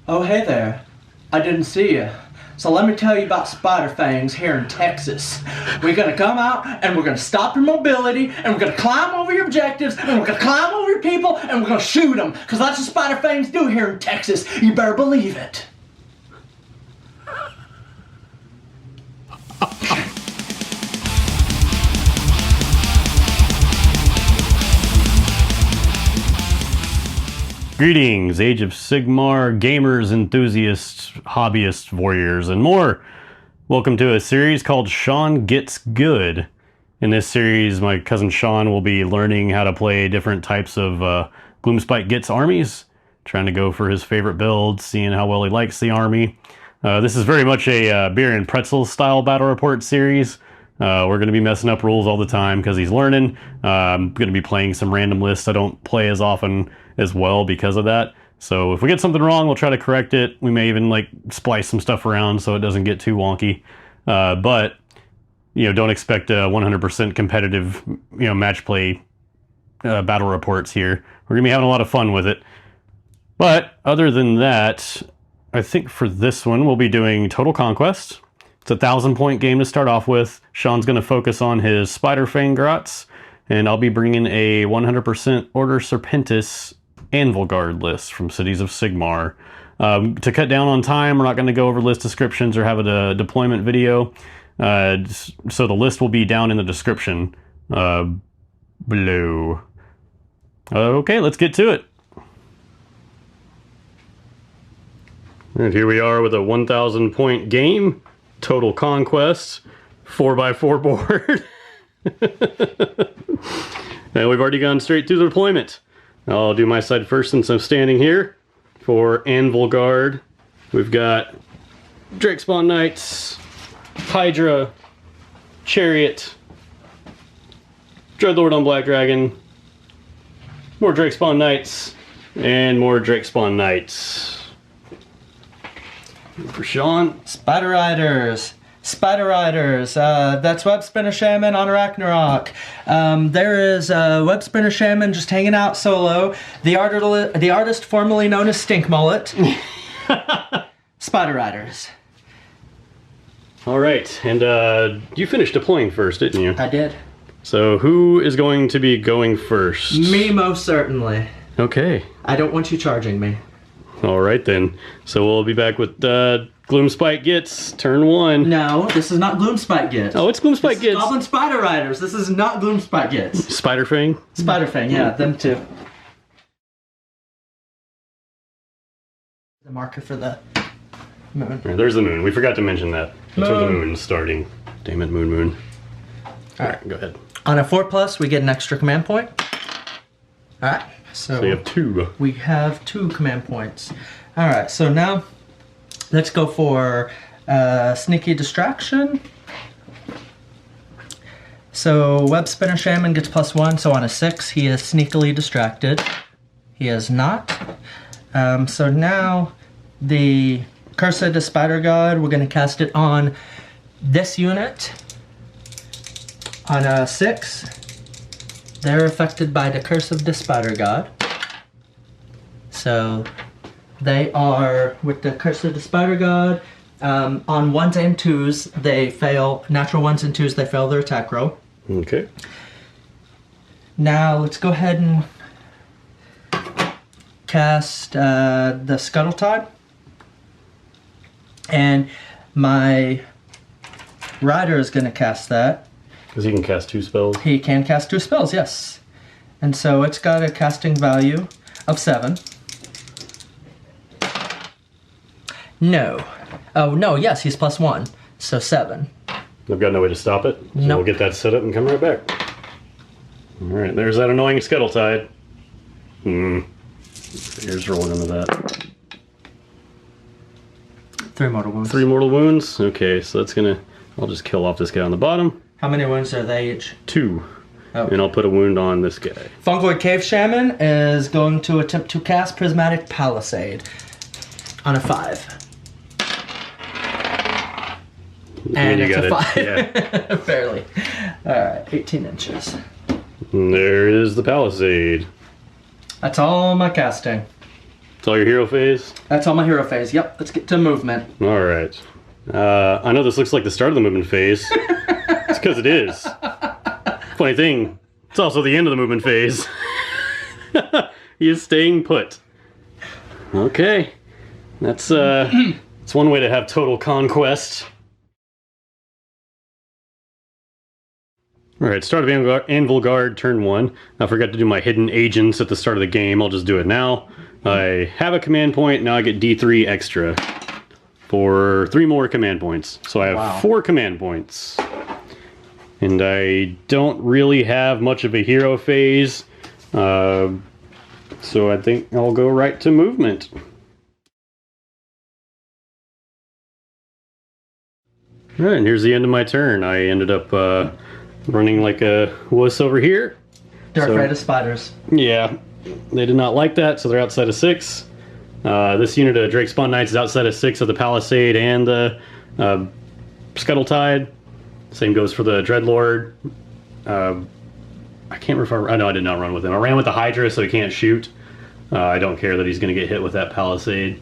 Oh, hey there. I didn't see you. So let me tell you about Spiderfangs here in Texas. We're gonna come out and we're gonna stop your mobility and we're gonna climb over your objectives and we're gonna climb over your people and we're gonna shoot them. Because that's what Spiderfangs do here in Texas. You better believe it. Greetings, Age of Sigmar, gamers, enthusiasts, hobbyists, warriors, and more. Welcome to a series called Sean Gets Good. In this series, my cousin Sean will be learning how to play different types of Gloomspite Gitz armies, trying to go for his favorite builds, seeing how well he likes the army. This is very much a beer and pretzels style battle report series. We're going to be messing up rules all the time because he's learning. I'm going to be playing some random lists I don't play as often as well because of that. So if we get something wrong, we'll try to correct it. We may even like splice some stuff around so it doesn't get too wonky. But don't expect 100% competitive, match play battle reports here. We're going to be having a lot of fun with it. But other than that, I think for this one, we'll be doing Total Conquest. It's a 1,000-point game to start off with. Sean's going to focus on his Spiderfang Grots, and I'll be bringing a 100% Order Serpentis of Anvilguard list from Cities of Sigmar. To cut down on time, we're not going to go over list descriptions or have a deployment video, so the list will be down in the description below. Okay, let's get to it. And here we are with a 1,000-point game. Total Conquest, 4x4 board. And we've already gone straight through the deployment. I'll do my side first since I'm standing here. For Anvilguard, we've got Drakespawn Knights, Hydra, Chariot, Dreadlord on Black Dragon, more Drakespawn Knights, and more Drakespawn Knights. For Sean, Spider Riders. That's Webspinner Shaman on Arachnarok. There is Webspinner Shaman just hanging out solo. The artist formerly known as Stink Mullet. Spider Riders. All right, and you finished deploying first, didn't you? I did. So who is going to be going first? Me, most certainly. Okay. I don't want you charging me. All right then. So we'll be back with Gloomspite Gitz, turn 1. No, this is not Gloomspite Gitz. Oh, it's Gloomspite Gitz. Goblin Spider Riders. This is not Gloomspite Gitz. Spiderfang? Spiderfang, yeah, them too. The marker for the moon. Right, there's the moon. We forgot to mention that. That's where the moon's starting. Damn it, moon. Alright, go ahead. On a 4+, we get an extra command point. Alright, so you have 2. We have 2 command points. Alright, so now let's go for Sneaky Distraction. So Webspinner Shaman gets +1, so on a 6 he is sneakily distracted. He is not. So now the Curse of the Spider God, we're going to cast it on this unit. On a 6, they're affected by the Curse of the Spider God. So they are, with the Curse of the Spider God, on 1s and 2s, they fail, natural 1s and 2s, they fail their attack roll. Okay. Now let's go ahead and cast the Scuttletide. And my Rider is going to cast that. Because he can cast 2 spells? He can cast 2 spells, yes. And so it's got a casting value of 7. No. Oh, no, yes, he's +1. So 7. I've got no way to stop it. So Nope. We'll get that set up and come right back. Alright, there's that annoying Scuttletide. Here's rolling into that. 3 mortal wounds. 3 mortal wounds? Okay, so that's gonna... I'll just kill off this guy on the bottom. How many wounds are they each? 2. Oh. And I'll put a wound on this guy. Fungoid Cave Shaman is going to attempt to cast Prismatic Palisade on a 5. And it's a 5. Yeah. Barely. Alright, 18 inches. And there is the Palisade. That's all my casting. It's all your hero phase? That's all my hero phase. Yep, let's get to movement. All right. I know this looks like the start of the movement phase. It's because it is. Funny thing, it's also the end of the movement phase. He is staying put. Okay. That's one way to have Total Conquest. Alright, start of Anvilguard, turn 1. I forgot to do my hidden agents at the start of the game. I'll just do it now. I have a command point, now I get D3 extra for 3 more command points. So I have 4 command points. And I don't really have much of a hero phase. So I think I'll go right to movement. Alright, and here's the end of my turn. I ended up running like a wuss over here. They're afraid of spiders. Yeah, they did not like that, so they're outside of 6. This unit of Drakespawn Knights is outside of 6 of the Palisade and the Scuttletide. Same goes for the Dreadlord. I can't remember if I did not run with him. I ran with the Headdress, so he can't shoot. I don't care that he's going to get hit with that Palisade.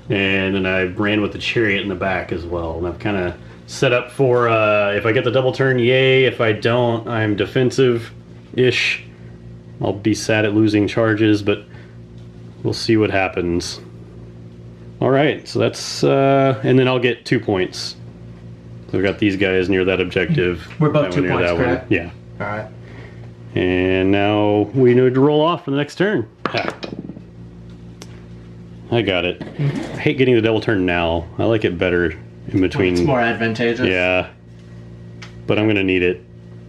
And then I ran with the Chariot in the back as well. And I've kind of set up for if I get the double turn, yay. If I don't, I'm defensive-ish. I'll be sad at losing charges, but we'll see what happens. Alright, so that's... and then I'll get 2 points. So I've got these guys near that objective. We're both 2 points, correct? Yeah. Alright. And now we need to roll off for the next turn. I got it. I hate getting the double turn now. I like it better in between. It's more advantageous. Yeah. But I'm going to need it,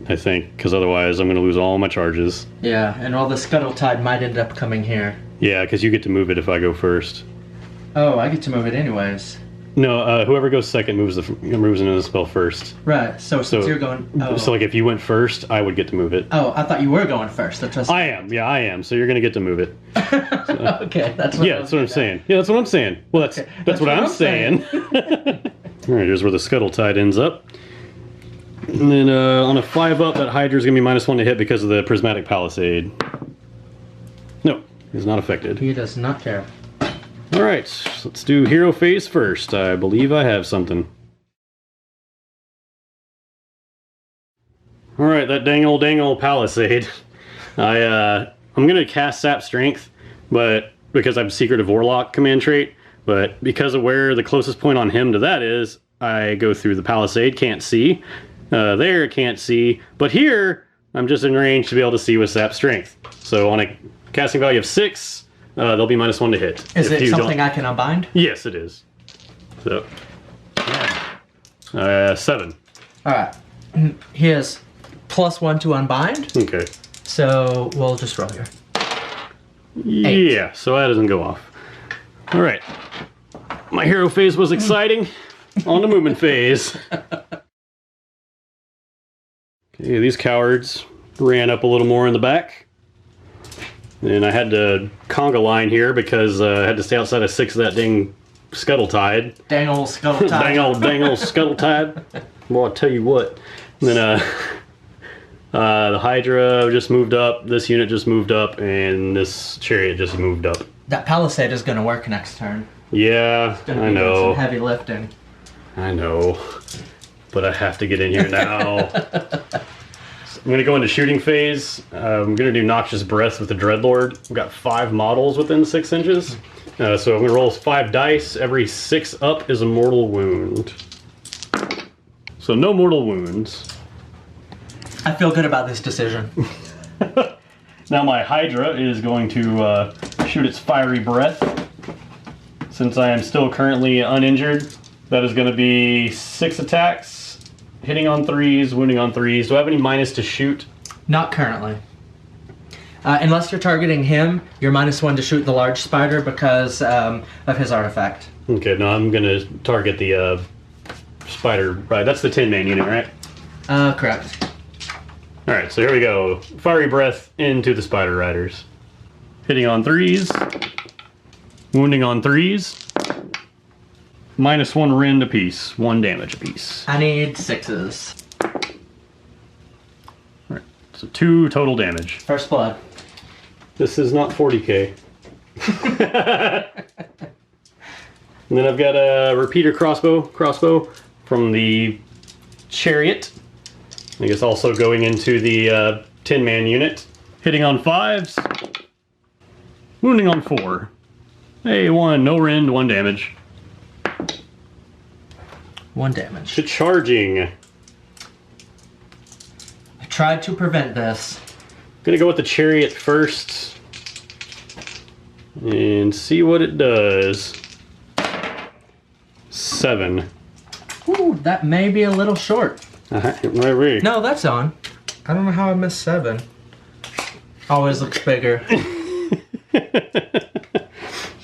I think, because otherwise I'm going to lose all my charges. Yeah, and all the Scuttletide might end up coming here. Yeah, because you get to move it if I go first. Oh, I get to move it anyways. No, whoever goes second moves into the spell first. Right, so since you're going... Oh. So like if you went first, I would get to move it. Oh, I thought you were going first. That's what I am, yeah, I am. So you're going to get to move it. So. Okay, that's what that's what I'm saying. Yeah, that's what I'm saying. Well, that's what I'm saying. Alright, here's where the Scuttletide ends up. And then on a 5-up, that Hydra's going to be -1 to hit because of the Prismatic Palisade. No, he's not affected. He does not care. Alright, so let's do hero phase first. I believe I have something. Alright, that dang old Palisade. I'm going to cast Sap Strength, but because I'm Secretive Warlock command trait, but because of where the closest point on him to that is, I go through the Palisade, can't see. There, can't see. But here, I'm just in range to be able to see with Sap Strength. So on a casting value of 6, they'll be -1 to hit. Is it something I can unbind? Yes, it is. So, 7. Alright. He has +1 to unbind. Okay. So we'll just roll here. 8. Yeah, so that doesn't go off. Alright. My hero phase was exciting. On the movement phase. Okay, these cowards ran up a little more in the back. And I had to conga line here because I had to stay outside of 6 of that dang Scuttletide. Dang old Scuttletide. dang old Scuttletide. Well, I'll tell you what. And then the Hydra just moved up, this unit just moved up, and this Chariot just moved up. That Palisade is going to work next turn. Yeah, I know. Some heavy lifting. I know. But I have to get in here now. I'm going to go into shooting phase. I'm going to do Noxious Breath with the Dreadlord. We've got 5 models within 6 inches. So I'm going to roll 5 dice. Every 6 up is a mortal wound. So no mortal wounds. I feel good about this decision. Now my Hydra is going to shoot its Fiery Breath. Since I am still currently uninjured, that is going to be 6 attacks. Hitting on 3s, wounding on 3s. Do I have any minus to shoot? Not currently. Unless you're targeting him, you're -1 to shoot the large spider because of his artifact. Okay, no, I'm going to target the spider. Right, that's the 10-man unit, right? Correct. Alright, so here we go. Fiery Breath into the Spider Riders. Hitting on 3s. Wounding on 3s. -1 rend apiece. 1 damage apiece. I need 6s. Alright, so 2 total damage. First blood. This is not 40k. And then I've got a repeater crossbow from the Chariot. I guess also going into the 10-man unit. Hitting on 5s. Wounding on 4. Hey, 1. No rend, 1 damage. 1 damage. To charging. I tried to prevent this. Gonna go with the Chariot first. And see what it does. 7. Ooh, that may be a little short. Right. No, that's on. I don't know how I missed 7. Always looks bigger.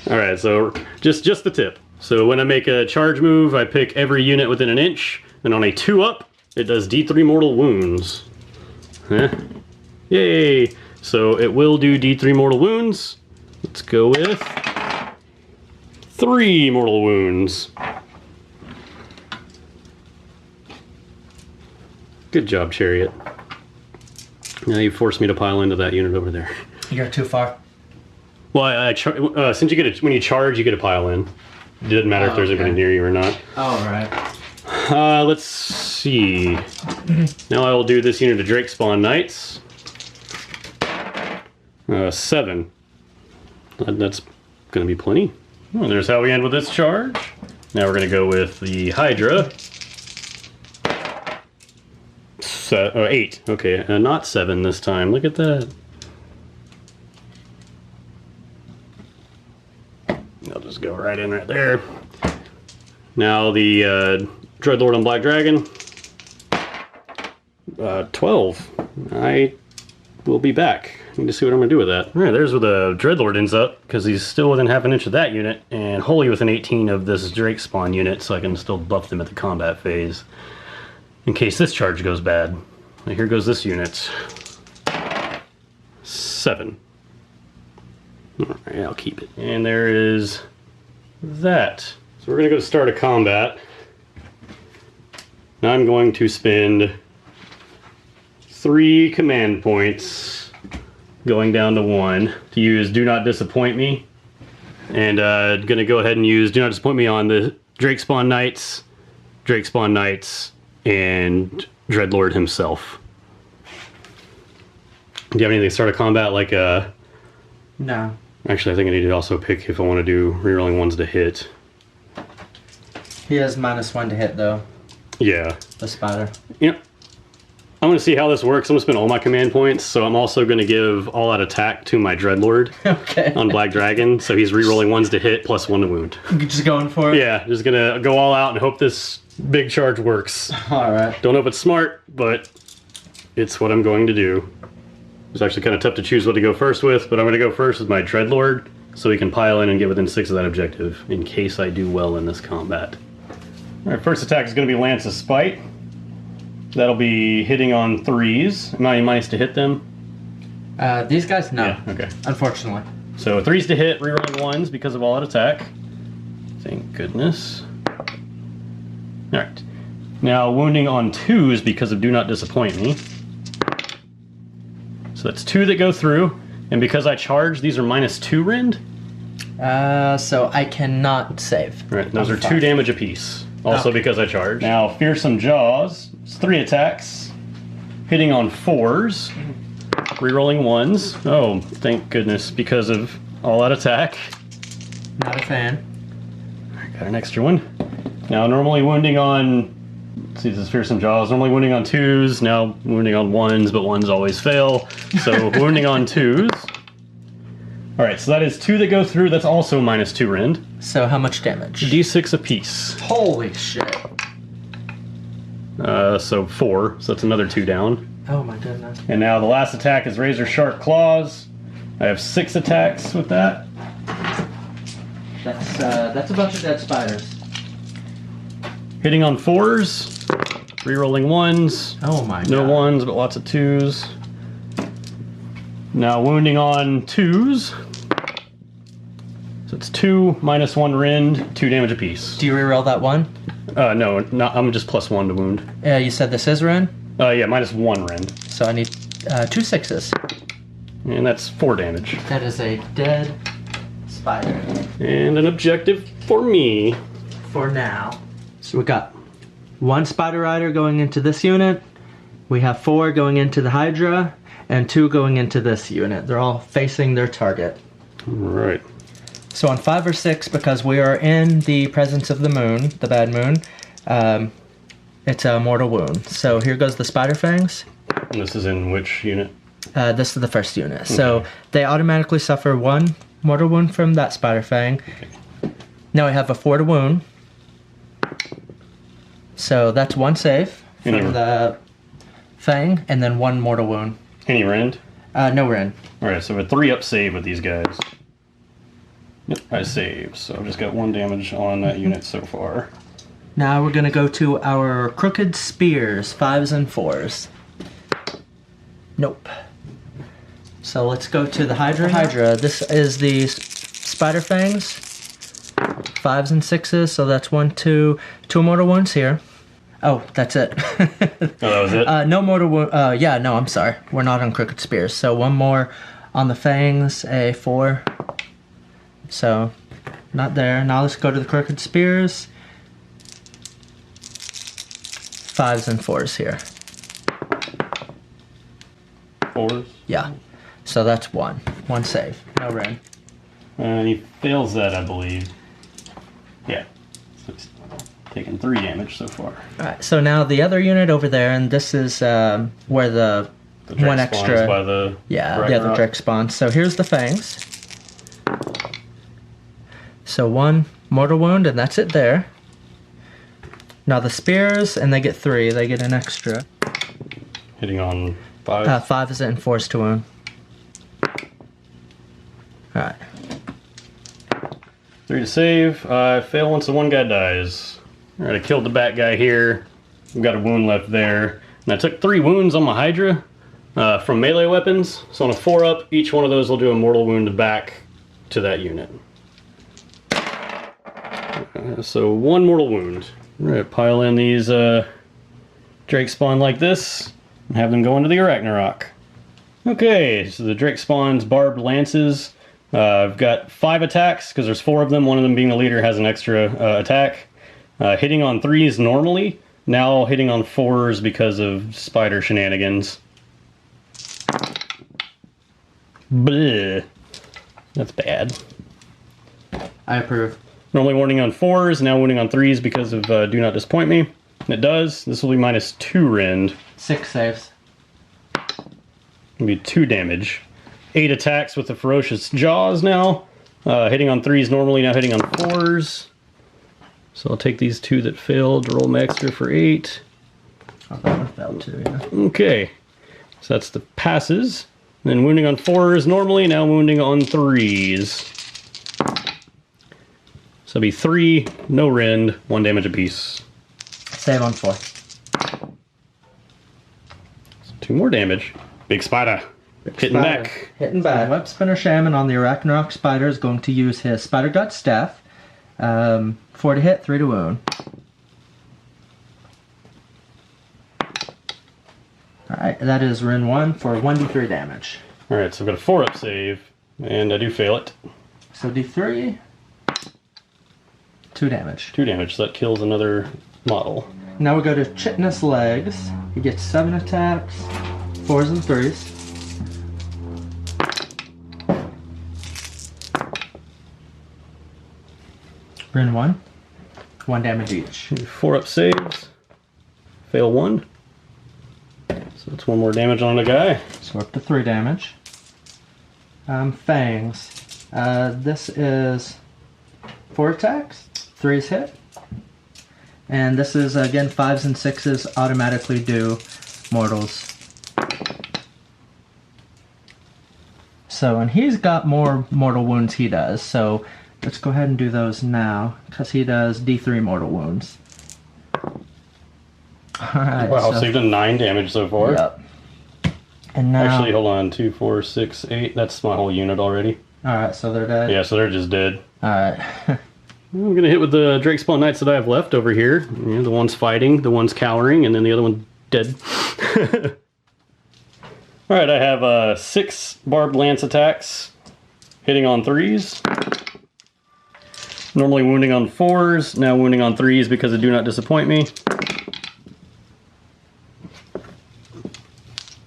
Alright, so just the tip. So when I make a charge move, I pick every unit within an inch, and on a 2-up, it does D3 mortal wounds. Huh? Yay! So it will do D3 mortal wounds. Let's go with 3 mortal wounds. Good job, Chariot. Now you forced me to pile into that unit over there. You got too far. Well, since you get when you charge, you get a pile in. It doesn't matter if there's anybody near you or not. All right. Let's see. Now I will do this unit of Drakespawn Knights. 7. That's going to be plenty. Well, there's how we end with this charge. Now we're going to go with the Hydra. 8. Okay, not 7 this time. Look at that. I'll just go right in right there. Now the Dreadlord on Black Dragon. 12. I will be back. I need to see what I'm going to do with that. Alright, there's where the Dreadlord ends up, because he's still within half an inch of that unit, and wholly within 18 of this Drakespawn unit, so I can still buff them at the combat phase. In case this charge goes bad. Now here goes this unit. 7. Alright, I'll keep it. And there is that. So we're going to go start a combat. Now I'm going to spend 3 command points, going down to 1, to use Do Not Disappoint Me. And going to go ahead and use Do Not Disappoint Me on the Drakespawn Knights, and Dreadlord himself. Do you have anything to start a combat like No. Actually, I think I need to also pick if I want to do rerolling 1s to hit. He has -1 to hit though. Yeah. The spider. You know, I'm going to see how this works. I'm going to spend all my command points, so I'm also going to give all-out attack to my Dreadlord. Okay. On Black Dragon, so he's rerolling 1s to hit plus 1 to wound. You're just going for it? Yeah, just going to go all out and hope this big charge works. Alright. Don't know if it's smart, but it's what I'm going to do. It's actually kind of tough to choose what to go first with, but I'm going to go first with my Dreadlord, so he can pile in and get within 6 of that objective, in case I do well in this combat. Alright, first attack is going to be Lance of Spite. That'll be hitting on 3s. Am I minus to hit them? These guys? No. Yeah, okay. Unfortunately. So 3s to hit, rerolling 1s because of all-out attack. Thank goodness. Alright. Now wounding on 2s because of Do Not Disappoint Me. So that's 2 that go through, and because I charge, these are -2 rend. So I cannot save. Right, those are 2 damage apiece. Also because I charge. Now Fearsome Jaws, it's 3 attacks, hitting on 4s, rerolling 1s. Oh, thank goodness, because of all-out attack. Not a fan. Got an extra one. Now normally wounding on, let's see, this is Fearsome Jaws, normally wounding on 2s, now wounding on 1s, but 1s always fail. So wounding on 2s. Alright, so that is 2 that go through, that's also -2 rend. So how much damage? D6 apiece. Holy shit. So 4, so that's another 2 down. Oh my goodness. And now the last attack is Razor Sharp Claws. I have 6 attacks with that. That's a bunch of dead spiders. Hitting on 4s, rerolling 1s. Oh my god. No 1s, but lots of 2s. Now wounding on 2s. So it's 2 -1 rend, 2 damage apiece. Do you reroll that 1? No, I'm just +1 to wound. Yeah, you said this is rend? Yeah, -1 rend. So I need 2 6s. And that's 4 damage. That is a dead spider. And an objective for me. For now. So we got 1 Spider Rider going into this unit. We have 4 going into the Hydra, and 2 going into this unit. They're all facing their target. Alright. So on 5 or 6, because we are in the presence of the moon, the bad moon, it's a mortal wound. So here goes the Spiderfangs. And this is in which unit? This is the first unit. Okay. So they automatically suffer 1 mortal wound from that Spiderfang. Okay. Now we have a 4 to wound. So that's 1 save from the Fang, and then 1 mortal wound. Any rend? No rend. Alright, so a 3-up save with these guys. Yep, I saved, so I've just got 1 damage on that unit so far. Now we're going to go to our Crooked Spears, 5s and 4s. Nope. So let's go to the Hydra. This is the Spiderfangs, 5s and 6s, so that's 1, 2 mortal wounds here. Oh, that's it. Oh, that was it? No mortal wound. Yeah, no, I'm sorry. We're not on Crooked Spears. So 1 more on the Fangs, a 4. So, not there. Now let's go to the Crooked Spears. 5s and 4s here. 4s? Yeah. So that's 1. 1 save. No rend. And he fails that, I believe. Yeah. So he's taken 3 damage so far. Alright, so now the other unit over there, and this is where the 1 extra... by the yeah, the other Drakespawn. So here's the Fangs. So 1 mortal wound, and that's it there. Now the Spears, and they get 3. They get an extra. Hitting on 5? 5s and 4s to wound. Alright. 3 to save. I fail once the 1 guy dies. Alright, I killed the bat guy here. We've got a wound left there. And I took 3 wounds on my Hydra from melee weapons. So on a 4-up, each one of those will do a mortal wound back to that unit. So 1 mortal wound. We're going to pile in these Drakespawn like this and have them go into the Arachnarok. Okay, so the Drakespawn's barbed lances. I've got 5 attacks because there's 4 of them. One of them being the leader has an extra attack. Hitting on 3s normally. Now hitting on 4s because of spider shenanigans. Bleh. That's bad. I approve. Normally wounding on 4s, now wounding on 3s because of Do Not Disappoint Me. And it does. This will be minus 2 rend. 6 saves. It'll be 2 damage. 8 attacks with the Ferocious Jaws now. Hitting on 3s normally, now hitting on 4s. So I'll take these 2 that failed, roll my extra for 8. Oh, that one failed too, yeah. Okay. So that's the passes. Then wounding on 4s normally, now wounding on 3s. So it'll be 3, no rend, 1 damage apiece. Save on 4. 2 more damage. Big spider. Hitting back. Hitting back. Webspinner Shaman on the Arachnarok Spider is going to use his Spider Gut Staff. 4 to hit, 3 to wound. Alright, that is Rin 1 for 1d3 damage. Alright, so I've got a 4-up save, and I do fail it. So d3, 2 damage. 2 damage, so that kills another model. Now we go to Chitinous Legs. He gets 7 attacks, 4s and 3s. Rin 1, 1 damage each. 4-up saves, fail 1. So that's 1 more damage on the guy. So we're up to 3 damage. Fangs. This is 4 attacks, 3s hit. And this is, again, 5s and 6s automatically do mortals. So, and he's got more mortal wounds he does, so let's go ahead and do those now, because he does D3 mortal wounds. Alright. Wow, so you've done 9 damage so far? Yep. And now... Actually, hold on, 2, 4, 6, 8. That's my whole unit already. Alright, so they're dead? Yeah, so they're just dead. Alright. I'm going to hit with the Drakespawn Knights that I have left over here. You know, the one's fighting, the one's cowering, and then the other one's dead. Alright, I have 6 barbed lance attacks, hitting on 3s. Normally wounding on 4s, now wounding on 3s because it do not disappoint me.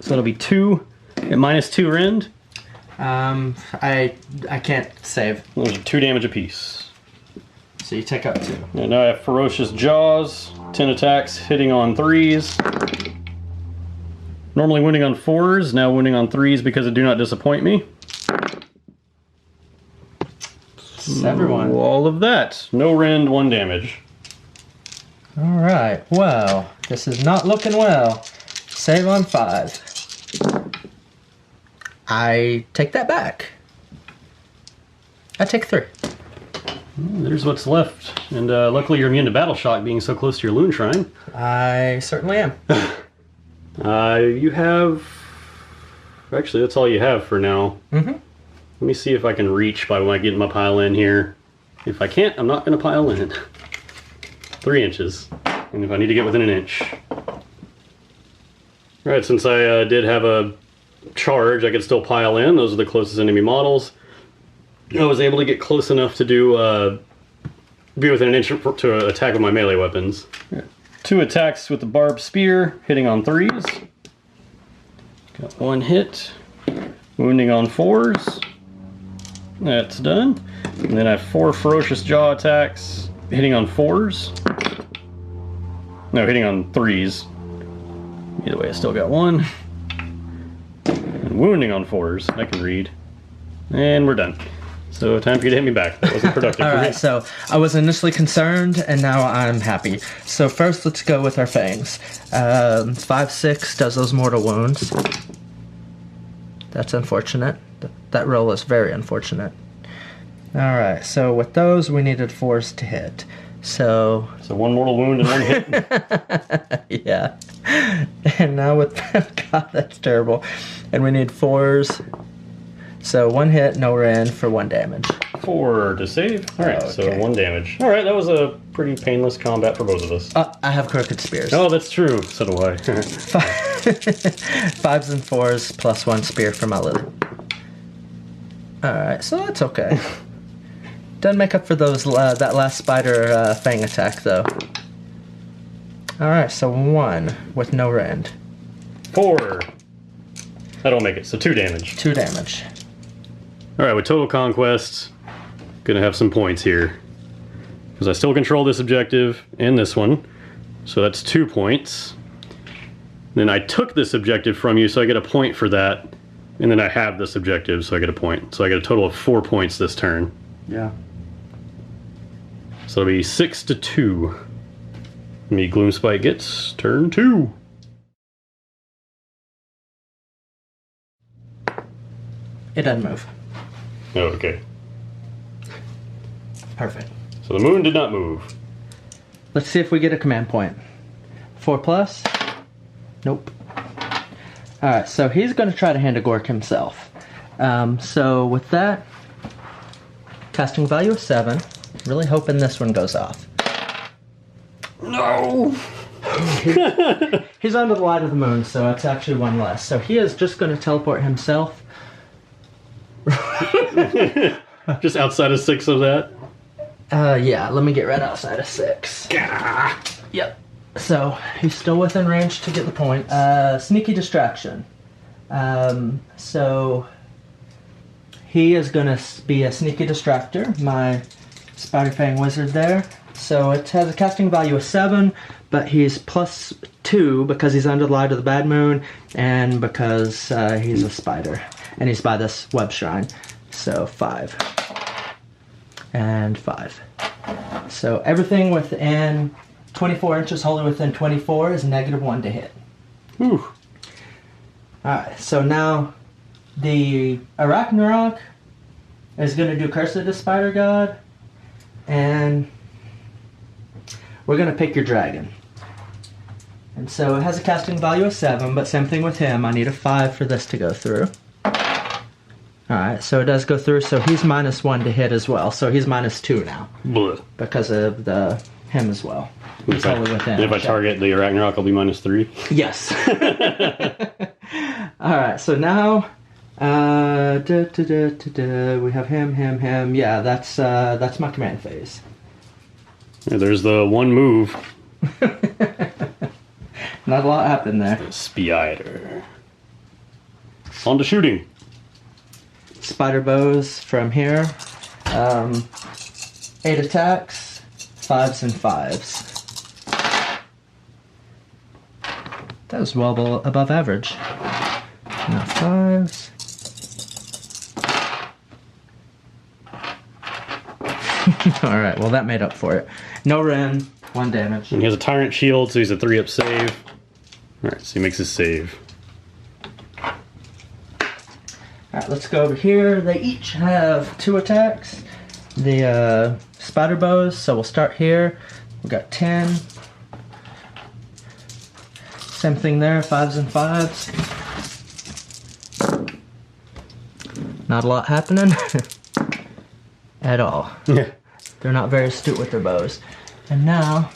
So it'll be 2 at -2 rend. I can't save. Those are 2 damage apiece. So you take up 2. And now I have Ferocious Jaws, 10 attacks, hitting on 3s. Normally wounding on 4s, now wounding on 3s because it do not disappoint me. Everyone. All of that. No rend, 1 damage. Alright, well, this is not looking well. Save on 5. I take that back. I take 3. There's what's left. And luckily you're immune to Battle Shock being so close to your Loon Shrine. I certainly am. You have... Actually, that's all you have for now. Mm-hmm. Let me see if I can reach by when I get my pile in here. If I can't, I'm not going to pile in. 3 inches. And if I need to get within an inch. Alright, since I did have a charge, I could still pile in. Those are the closest enemy models. I was able to get close enough to do be within an inch to attack with my melee weapons. 2 attacks with the barbed spear, hitting on 3s. Got 1 hit. Wounding on 4s. That's done. And then I have 4 Ferocious Jaw attacks, hitting on 4s. No, hitting on 3s. Either way, I still got 1. And wounding on 4s. I can read. And we're done. So time for you to hit me back. That wasn't productive for me. Alright, so I was initially concerned, and now I'm happy. So first, let's go with our fangs. 5/6 does those mortal wounds. That's unfortunate. That roll is very unfortunate. Alright, so with those, we needed 4s to hit. So 1 mortal wound and 1 hit. yeah. And now with... God, that's terrible. And we need 4s. So 1 hit, no rend for 1 damage. 4 to save. Alright, Okay. so 1 damage. Alright, that was a pretty painless combat for both of us. I have crooked spears. Oh, that's true. So do I. 5s and 4s plus 1 spear for my Lily. Alright, so that's okay. Doesn't make up for those that last spider fang attack, though. Alright, so 1 with no rend. 4. That'll make it, so 2 damage. 2 damage. Alright, with Total Conquest, gonna have some points here. Because I still control this objective and this one. So that's 2 points. Then I took this objective from you, so I get a point for that. And then I have this objective, so I get a point. So I get a total of 4 points this turn. Yeah. So it'll be 6-2. Me Gloomspite Gitz, turn 2. It doesn't move. Oh, okay. Perfect. So the moon did not move. Let's see if we get a command point. 4 plus? Nope. Alright, so he's going to try to hand a Gork himself. So with that, casting value of 7. Really hoping this one goes off. No! He's under the light of the moon, so it's actually 1 less. So he is just going to teleport himself. Just outside of 6 of that? Yeah, let me get right outside of 6. Gah! Yep. So he's still within range to get the point. Sneaky distraction. So he is going to be a sneaky distractor, my Spiderfang wizard there. So it has a casting value of 7, but he's +2 because he's under the light of the bad moon and because he's a spider. And he's by this web shrine. So 5. And 5. So everything within 24 inches, wholly within 24, is -1 to hit. Whew. Alright, so now the Arachnarok is going to do Curse of the Spider God. And we're going to pick your dragon. And so it has a casting value of 7, but same thing with him. I need a 5 for this to go through. Alright, so it does go through, so he's -1 to hit as well. So he's -2 now. Blech. Because of him as well. He's only within. If I target the Arachnarok, I'll be -3. Yes. Alright, so now We have him. Yeah, that's my command phase. Yeah, there's the one move. Not a lot happened there. The Spider. On to shooting. Spider bows from here. 8 attacks, 5s and 5s. That was well above average. Now 5s. Alright, well that made up for it. No Ren, 1 damage. And he has a Tyrant Shield, so he's a 3-up save. Alright, so he makes his save. Alright, let's go over here. They each have 2 attacks. The spider bows, so we'll start here. We've got 10. Same thing there, 5s and 5s. Not a lot happening at all. Yeah. They're not very astute with their bows. And now...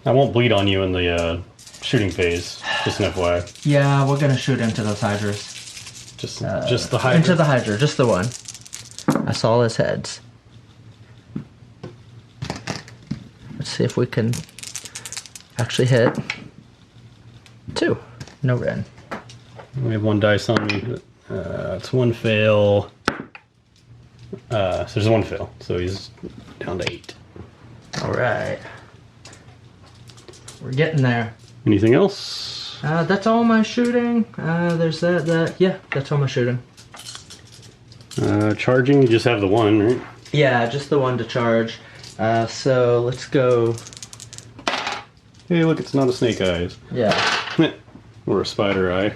I won't bleed on you in the shooting phase, just an FYI. Yeah, we're gonna shoot into those Hydras. Just the Hydra? Into the Hydra, just the one. I saw his heads. Let's see if we can actually hit. 2. No Ren. We have 1 dice on me. It's 1 fail. So there's 1 fail. So he's down to 8. Alright. We're getting there. Anything else? That's all my shooting. There's that. Yeah, that's all my shooting. Charging, you just have the 1, right? Yeah, just the 1 to charge. So let's go. Hey, look, it's not a snake eyes. Yeah. Or a spider eye.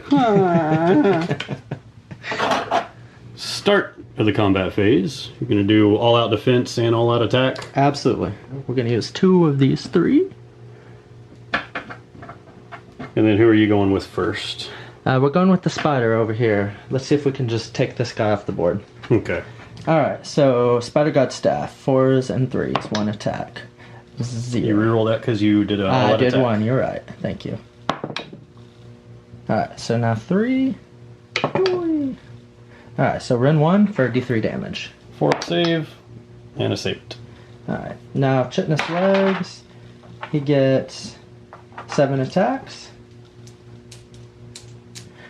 Start of the combat phase. You're going to do all-out defense and all-out attack. Absolutely. We're going to use 2 of these 3. And then who are you going with first? We're going with the spider over here. Let's see if we can just take this guy off the board. Okay. Alright, so Spider God Staff. 4s and 3s. 1 attack. 0. You reroll that because you did a all-out I did attack. 1, you're right. Thank you. Alright, so now 3. Alright, so Ren 1 for D3 damage. 4-up save, and a save. Alright, now Chitness Legs. He gets 7 attacks.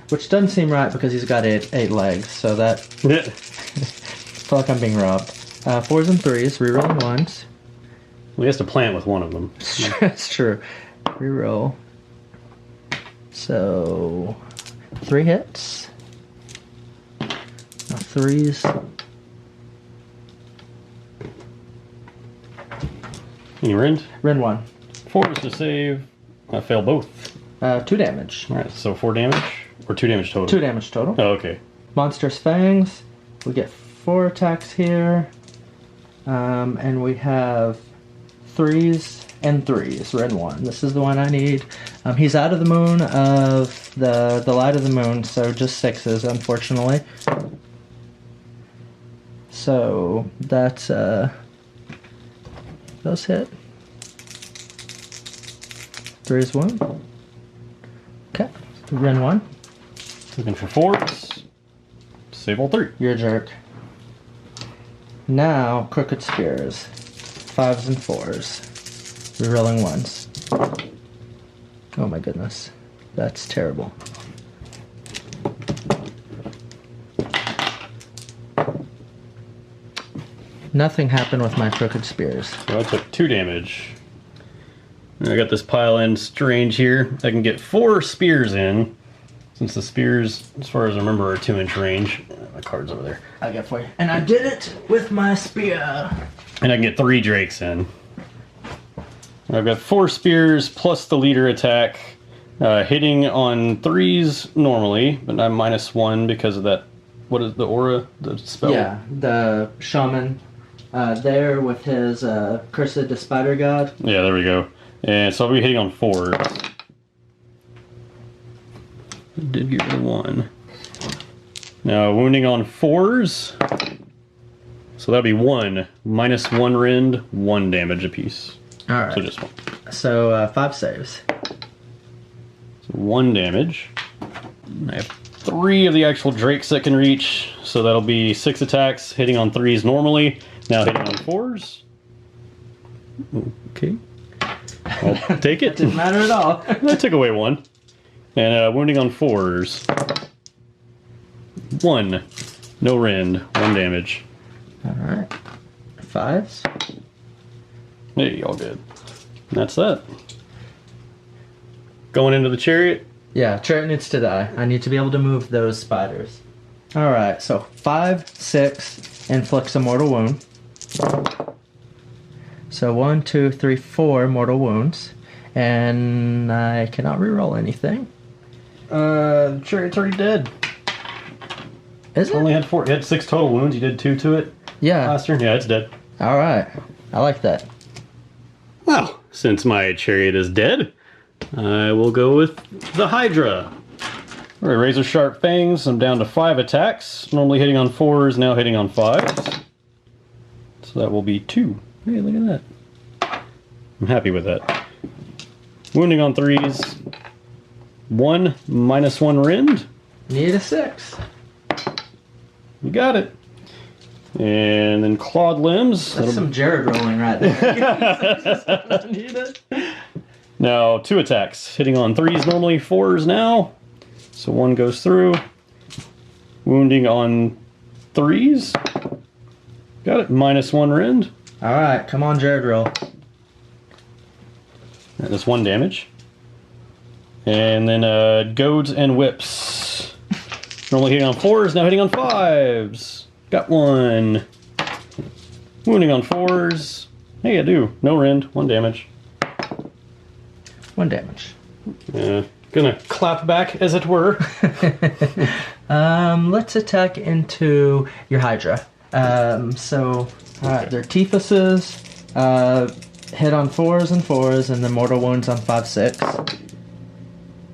Which doesn't seem right because he's got 8 legs, so that... I feel like I'm being robbed. 4s and 3s, rerolling 1s. Well, he has to plant with 1 of them. That's true. Reroll. So... 3 hits. Now 3s. Any rend? Ren 1. 4s to save. I fail both. 2 damage. Alright, so 4 damage? Or 2 damage total? 2 damage total. Oh, okay. Monster's Fangs. We get 4 attacks here. And we have 3s and 3s. Ren 1. This is the one I need. He's out of the moon of the light of the moon, so just 6s, unfortunately. So that's those hit. 3 is 1. Okay. Ren 1. Looking for 4s. Save all 3. You're a jerk. Now, Crooked Spears. 5s and 4s. Rerolling 1s. Oh my goodness. That's terrible. Nothing happened with my Crooked Spears. So I took 2 damage. And I got this pile in strange here. I can get 4 spears in. Since the spears, as far as I remember, are 2-inch range. My card's over there. I got for you. And I did it with my spear. And I can get 3 drakes in. And I've got 4 spears plus the leader attack. Hitting on 3s normally, but I'm -1 because of that. What is the aura? The spell? Yeah, the shaman there with his Cursed Spider God. Yeah, there we go. And so I'll be hitting on 4s. Did get rid of 1. Now, wounding on 4s. So that'll be 1. -1 rend, 1 damage apiece. Alright. So just 1. So 5 saves. So 1 damage. I have 3 of the actual Drakes that can reach, so that'll be 6 attacks, hitting on 3s normally, now hitting on 4s. Okay. I'll take it. Didn't matter at all. I took away 1. And wounding on 4s. 1. No rend. 1 damage. Alright. 5s. Hey, all good. And that's that. Going into the chariot. Yeah, chariot needs to die. I need to be able to move those spiders. Alright, so 5, 6, inflicts a mortal wound. So 1, 2, 3, 4 mortal wounds. And I cannot reroll anything. The chariot's already dead. Is it? Only had 4. It had 6 total wounds. You did 2 to it. Yeah. Last turn. Yeah, it's dead. Alright. I like that. Well, since my chariot is dead, I will go with the Headdress. Alright, razor sharp fangs. I'm down to 5 attacks. Normally hitting on 4s, now hitting on 5s. So that will be 2. Hey, look at that. I'm happy with that. Wounding on 3s. 1 minus 1 rend. Need a 6. You got it. And then clawed limbs. That's some Jared rolling right there. Need it. Now 2 attacks. Hitting on 3s normally, 4s now. So 1 goes through. Wounding on 3s. Got it. Minus 1 rend. Alright, come on, Jared roll. That's 1 damage. And then goads and whips. Normally hitting on 4s, now hitting on 5s. Got 1. Wounding on 4s. Hey, I do. No rend. 1 damage. 1 damage. Gonna clap back, as it were. Let's attack into your Hydra. Alright, they're Tifuses. Hit on 4s and 4s, and then mortal wounds on 5, 6.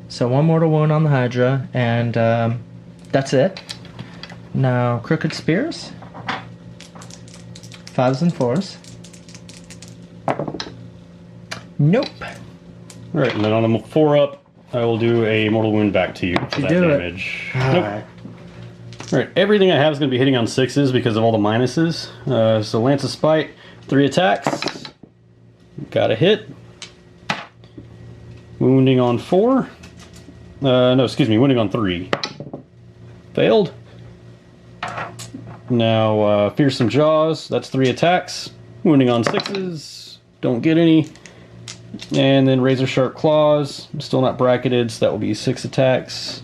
So 1 mortal wound on the Hydra, and that's it. Now, crooked spears. 5s and 4s. Nope. Alright, and then on the 4 up, I will do a mortal wound back to you for that damage. Nope. Alright, everything I have is going to be hitting on 6s because of all the minuses. So Lance of Spite, 3 attacks. Got a hit. Wounding on 4. No, excuse me, wounding on 3. Failed. Now, Fearsome Jaws, that's 3 attacks. Wounding on 6s. Don't get any. And then Razor Sharp Claws, still not bracketed, so that will be 6 attacks.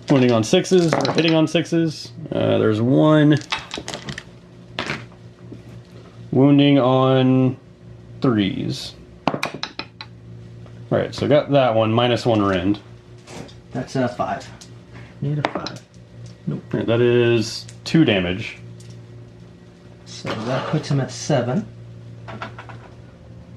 Wounding on 6s, or hitting on 6s. There's 1. Wounding on 3s. Alright, so got that one, minus 1 rend. That's a 5. Need a 5. Nope. Right, that is 2 damage. So that puts him at 7.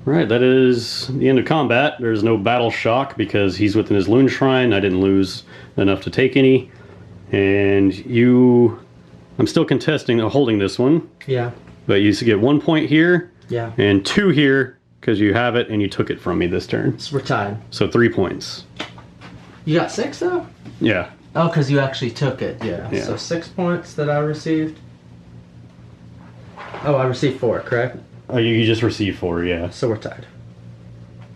Right, that is the end of combat. There's no battle shock because he's within his Loon Shrine. I didn't lose enough to take any. And you... I'm still contesting holding this one. Yeah. But you used to get 1 point here. Yeah. And 2 here because you have it and you took it from me this turn. So we're tied. So 3 points. You got 6 though? Yeah. Oh, because you actually took it. Yeah. Yeah. So 6 points that I received. Oh, I received 4, correct? Oh, you just received 4, yeah. So we're tied.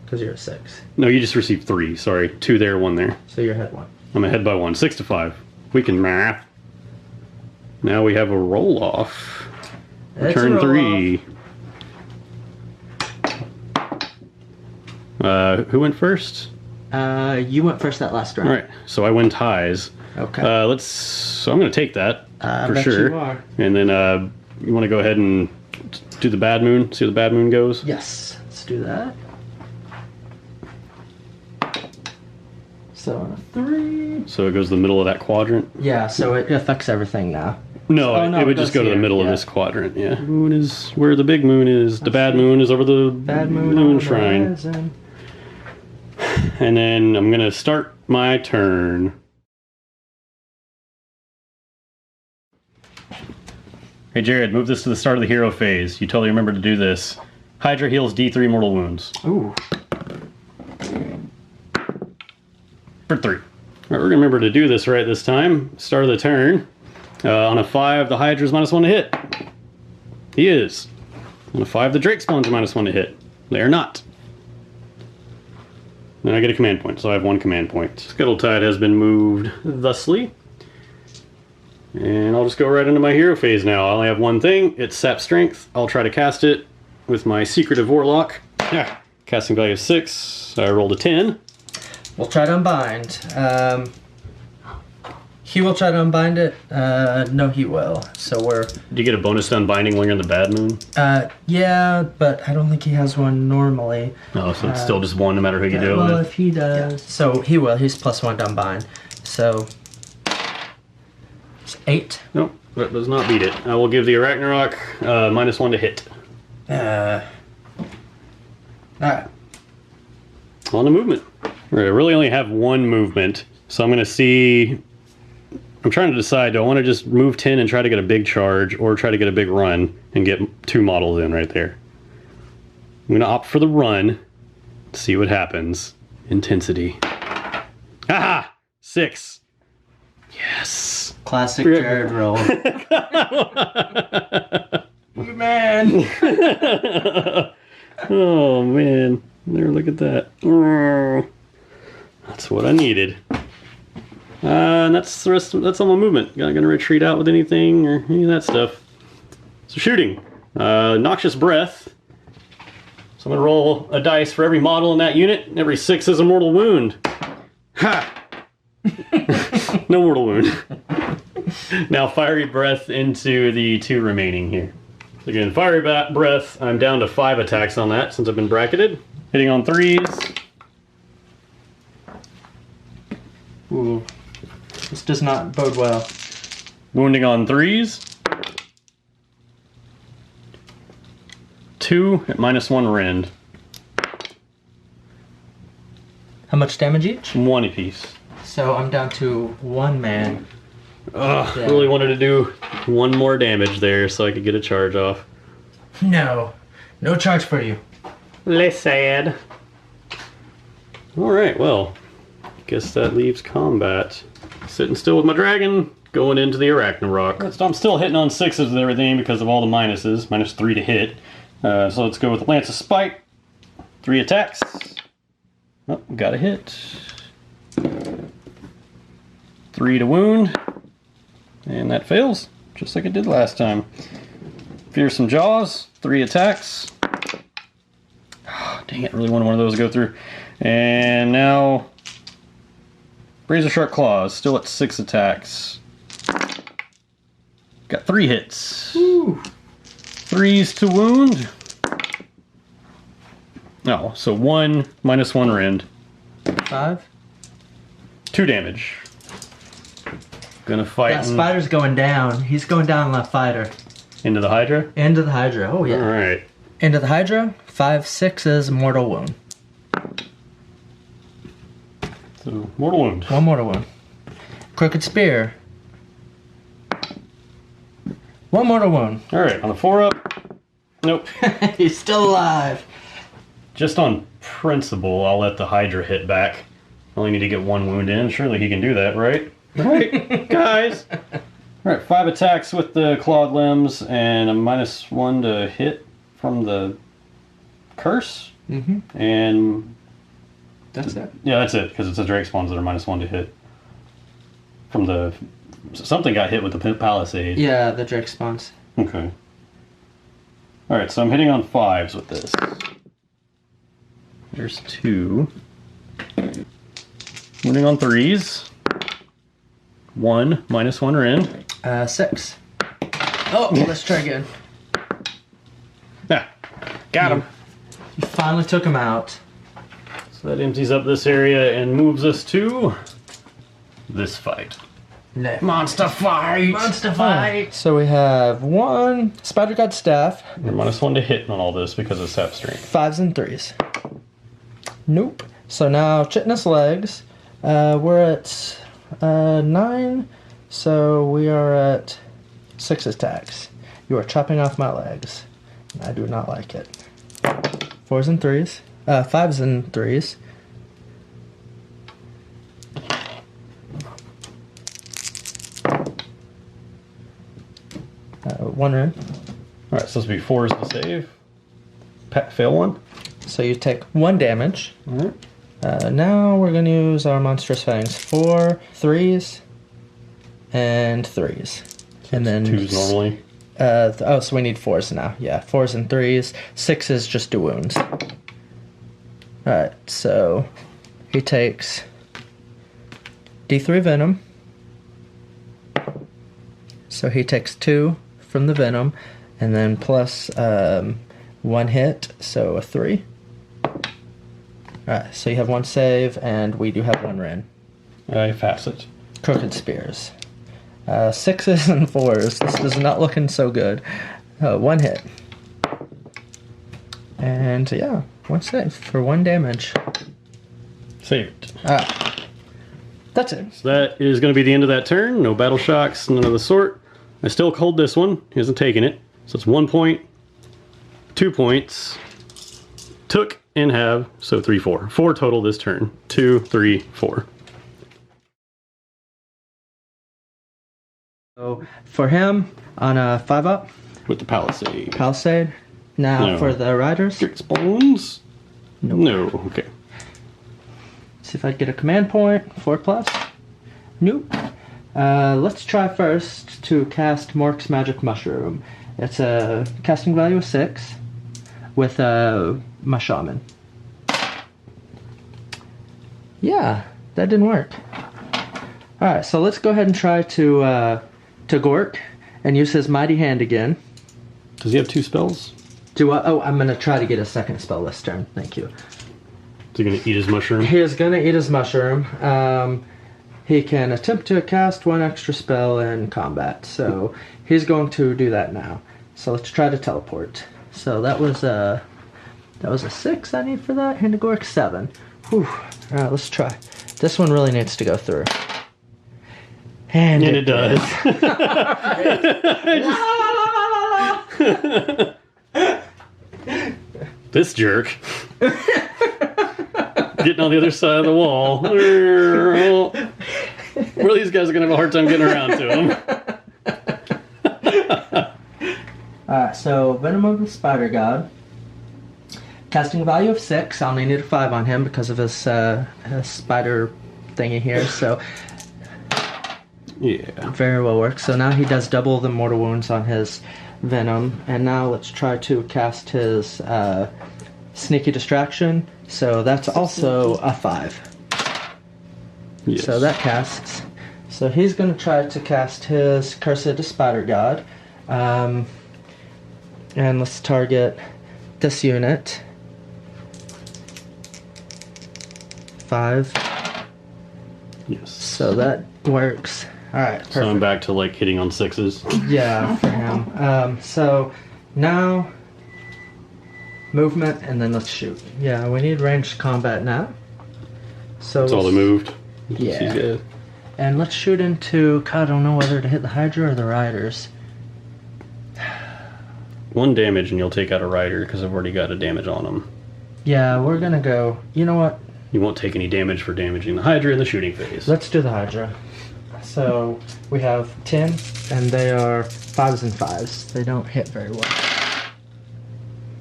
Because you're a 6. No, you just received 3, sorry. 2 there, 1 there. So you're ahead 1. I'm ahead by 1. 6 to 5. We can math. Now we have a roll-off. Turn 3. Who went first? You went first that last round. Alright, so I win ties. Okay. So I'm going to take that for bet sure. you are. And then you want to go ahead and do the bad moon? See how the bad moon goes? Yes. Let's do that. So on a 3. So it goes to the middle of that quadrant? Yeah, so it affects everything now. No, Oh, no, it would it just goes go to the here, middle of yeah. this quadrant, yeah. Moon is where the big moon is. The bad moon is over the Bad moon moon on the shrine. horizon. And then I'm going to start my turn. Hey Jared, move this to the start of the hero phase. You totally remember to do this. Hydra heals D3 mortal wounds. Ooh. for 3. All right, we're gonna remember to do this right this time. Start of the turn. On a 5, the Hydra's -1 to hit. He is. On a 5, the Drakespawn's -1 to hit. They are not. Then I get a command point, so I have 1 command point. Scuttletide has been moved thusly. And I'll just go right into my hero phase now. I only have one thing. It's Sap Strength. I'll try to cast it with my Secretive Warlock. Yeah. Casting value of 6. I rolled a 10. We'll try to unbind. He will try to unbind it. No, he will. So we're... Do you get a bonus to unbinding when you're in the bad moon? Yeah, but I don't think he has one normally. Oh, so it's still just 1 no matter who you do it well, with? if he does... Yeah. So he will. He's +1 to unbind. So... It's 8. Nope, that does not beat it. I will give the Arachnarok -1 to hit. Alright. On the movement. Right, I really only have 1 movement, so I'm going to see... I'm trying to decide, do I want to just move 10 and try to get a big charge, or try to get a big run and get 2 models in right there? I'm going to opt for the run, see what happens. Intensity. Haha! 6. Yes! Classic Jared roll. Man! Oh man, there, look at that. Oh, that's what I needed. And that's the rest. That's all my movement. Not gonna retreat out with anything or any of that stuff. So shooting, noxious breath. So I'm gonna roll a dice for every model in that unit. And every 6 is a mortal wound. Ha! No mortal wound. Now fiery breath into the 2 remaining here. Again, fiery breath, I'm down to 5 attacks on that since I've been bracketed. Hitting on 3s. Ooh. This does not bode well. Wounding on 3s. 2 at -1 rend. How much damage each? 1 apiece. So I'm down to 1 man. Ugh, yeah. Really wanted to do 1 more damage there so I could get a charge off. No. No charge for you. Less sad. Alright, well, guess that leaves combat. Sitting still with my dragon, going into the Arachnarok. I'm still hitting on 6s and everything because of all the minuses. -3 to hit. So let's go with the Lance of Spite. 3 attacks. Oh, got a hit. 3 to wound. And that fails, just like it did last time. Fearsome Jaws, 3 attacks. Oh, dang it, really wanted one of those to go through. And now, Razor Sharp Claws, still at 6 attacks. Got 3 hits. Ooh. 3s to wound. Oh, so 1 -1 rend. 5. 2 damage. Gonna fight. That spider's going down. He's going down on that fighter. Into the Hydra? Into the Hydra. Oh, yeah. Alright. Into the Hydra. 5 6s, mortal wound. So, mortal wound. 1 mortal wound. Crooked Spear. 1 mortal wound. Alright, on the 4-up. Nope. He's still alive. Just on principle, I'll let the Hydra hit back. I only need to get 1 wound in. Surely he can do that, right? Right, guys. Alright, 5 attacks with the clawed limbs and a -1 to hit from the curse. Mm-hmm. And that's it. Yeah, that's it, because it's the Drakespawns that are -1 to hit. From the... Something got hit with the Palisade. Yeah, the Drakespawns. Okay. Alright, so I'm hitting on 5s with this. There's 2. Wounding on 3s. 1 -1 rend. 6. Oh, let's try again. Yeah, got him. You finally took him out. So that empties up this area and moves us to this fight. No. Monster fight! Monster fight! So we have 1 Spider God Staff. You're -1 to hit on all this because of Sap Strength. 5s and 3s. Nope. So now Chitinous Legs. We're at 9. So we are at 6 attacks. You are chopping off my legs. I do not like it. 4s and 3s. 5s and 3s. 1 rune. Alright, so this will be 4 is the save. Fail 1. So you take 1 damage. Alright. Now we're going to use our Monstrous Fangs. 4 3s and 3s. And then 2s normally. Oh, so we need 4s now. Yeah, 4s and 3s. 6s just do wounds. Alright, so he takes D3 Venom. So he takes 2 from the Venom, and then plus 1 hit, so a 3. Alright, so you have 1 save, and we do have 1 rune. I facet. Crooked Spears. 6s and 4s. This is not looking so good. 1 hit. And yeah, 1 save for 1 damage. Saved. That's it. So that is going to be the end of that turn. No battle shocks, none of the sort. I still hold this one. He hasn't taken it. So it's 1 point, 2 points. Took and have, so 3, 4. 4 total this turn. 2, 3, 4. So for him, on a 5-up. With the Palisade. Palisade. Now No. for the Riders. Drakespawns? Nope. No, okay. See if I get a command point. 4+. Nope. Let's try first to cast Mork's Magic Mushroom. It's a casting value of 6 with my Shaman. Yeah, that didn't work. Alright, so let's go ahead and try to Gork and use his Mighty Hand again. Does he have 2 spells? Oh, I'm going to try to get a second spell this turn. Thank you. Is he going to eat his mushroom? He is going to eat his mushroom. He can attempt to cast 1 extra spell in combat, so he's going to do that now. So let's try to teleport. So that was a 6 I need for that. Hand to Gork 7. Whew. All right, let's try. This one really needs to go through. And it does. This jerk. Getting on the other side of the wall. Well, these guys are going to have a hard time getting around to him. Alright, so Venom of the Spider God. Casting value of 6. I only need a 5 on him because of his spider thingy here, so yeah. Very well works. So now he does double the mortal wounds on his Venom. And now let's try to cast his Sneaky Distraction. So that's also a 5. Yes. So that casts. So he's going to try to cast his Curse of the Spider God. And let's target this unit. 5. Yes. So that works. Alright, perfect. So I'm back to like hitting on 6s. Yeah, for him. So now movement and then let's shoot. Yeah, we need ranged combat now. So That's all they moved. Yeah. He's good. And let's shoot into, God, I don't know whether to hit the Hydra or the Riders. 1 damage and you'll take out a rider because I've already got a damage on him. Yeah, we're gonna go, you know what? You won't take any damage for damaging the Hydra in the shooting phase. Let's do the Hydra. So we have 10 and they are 5s and 5s. They don't hit very well.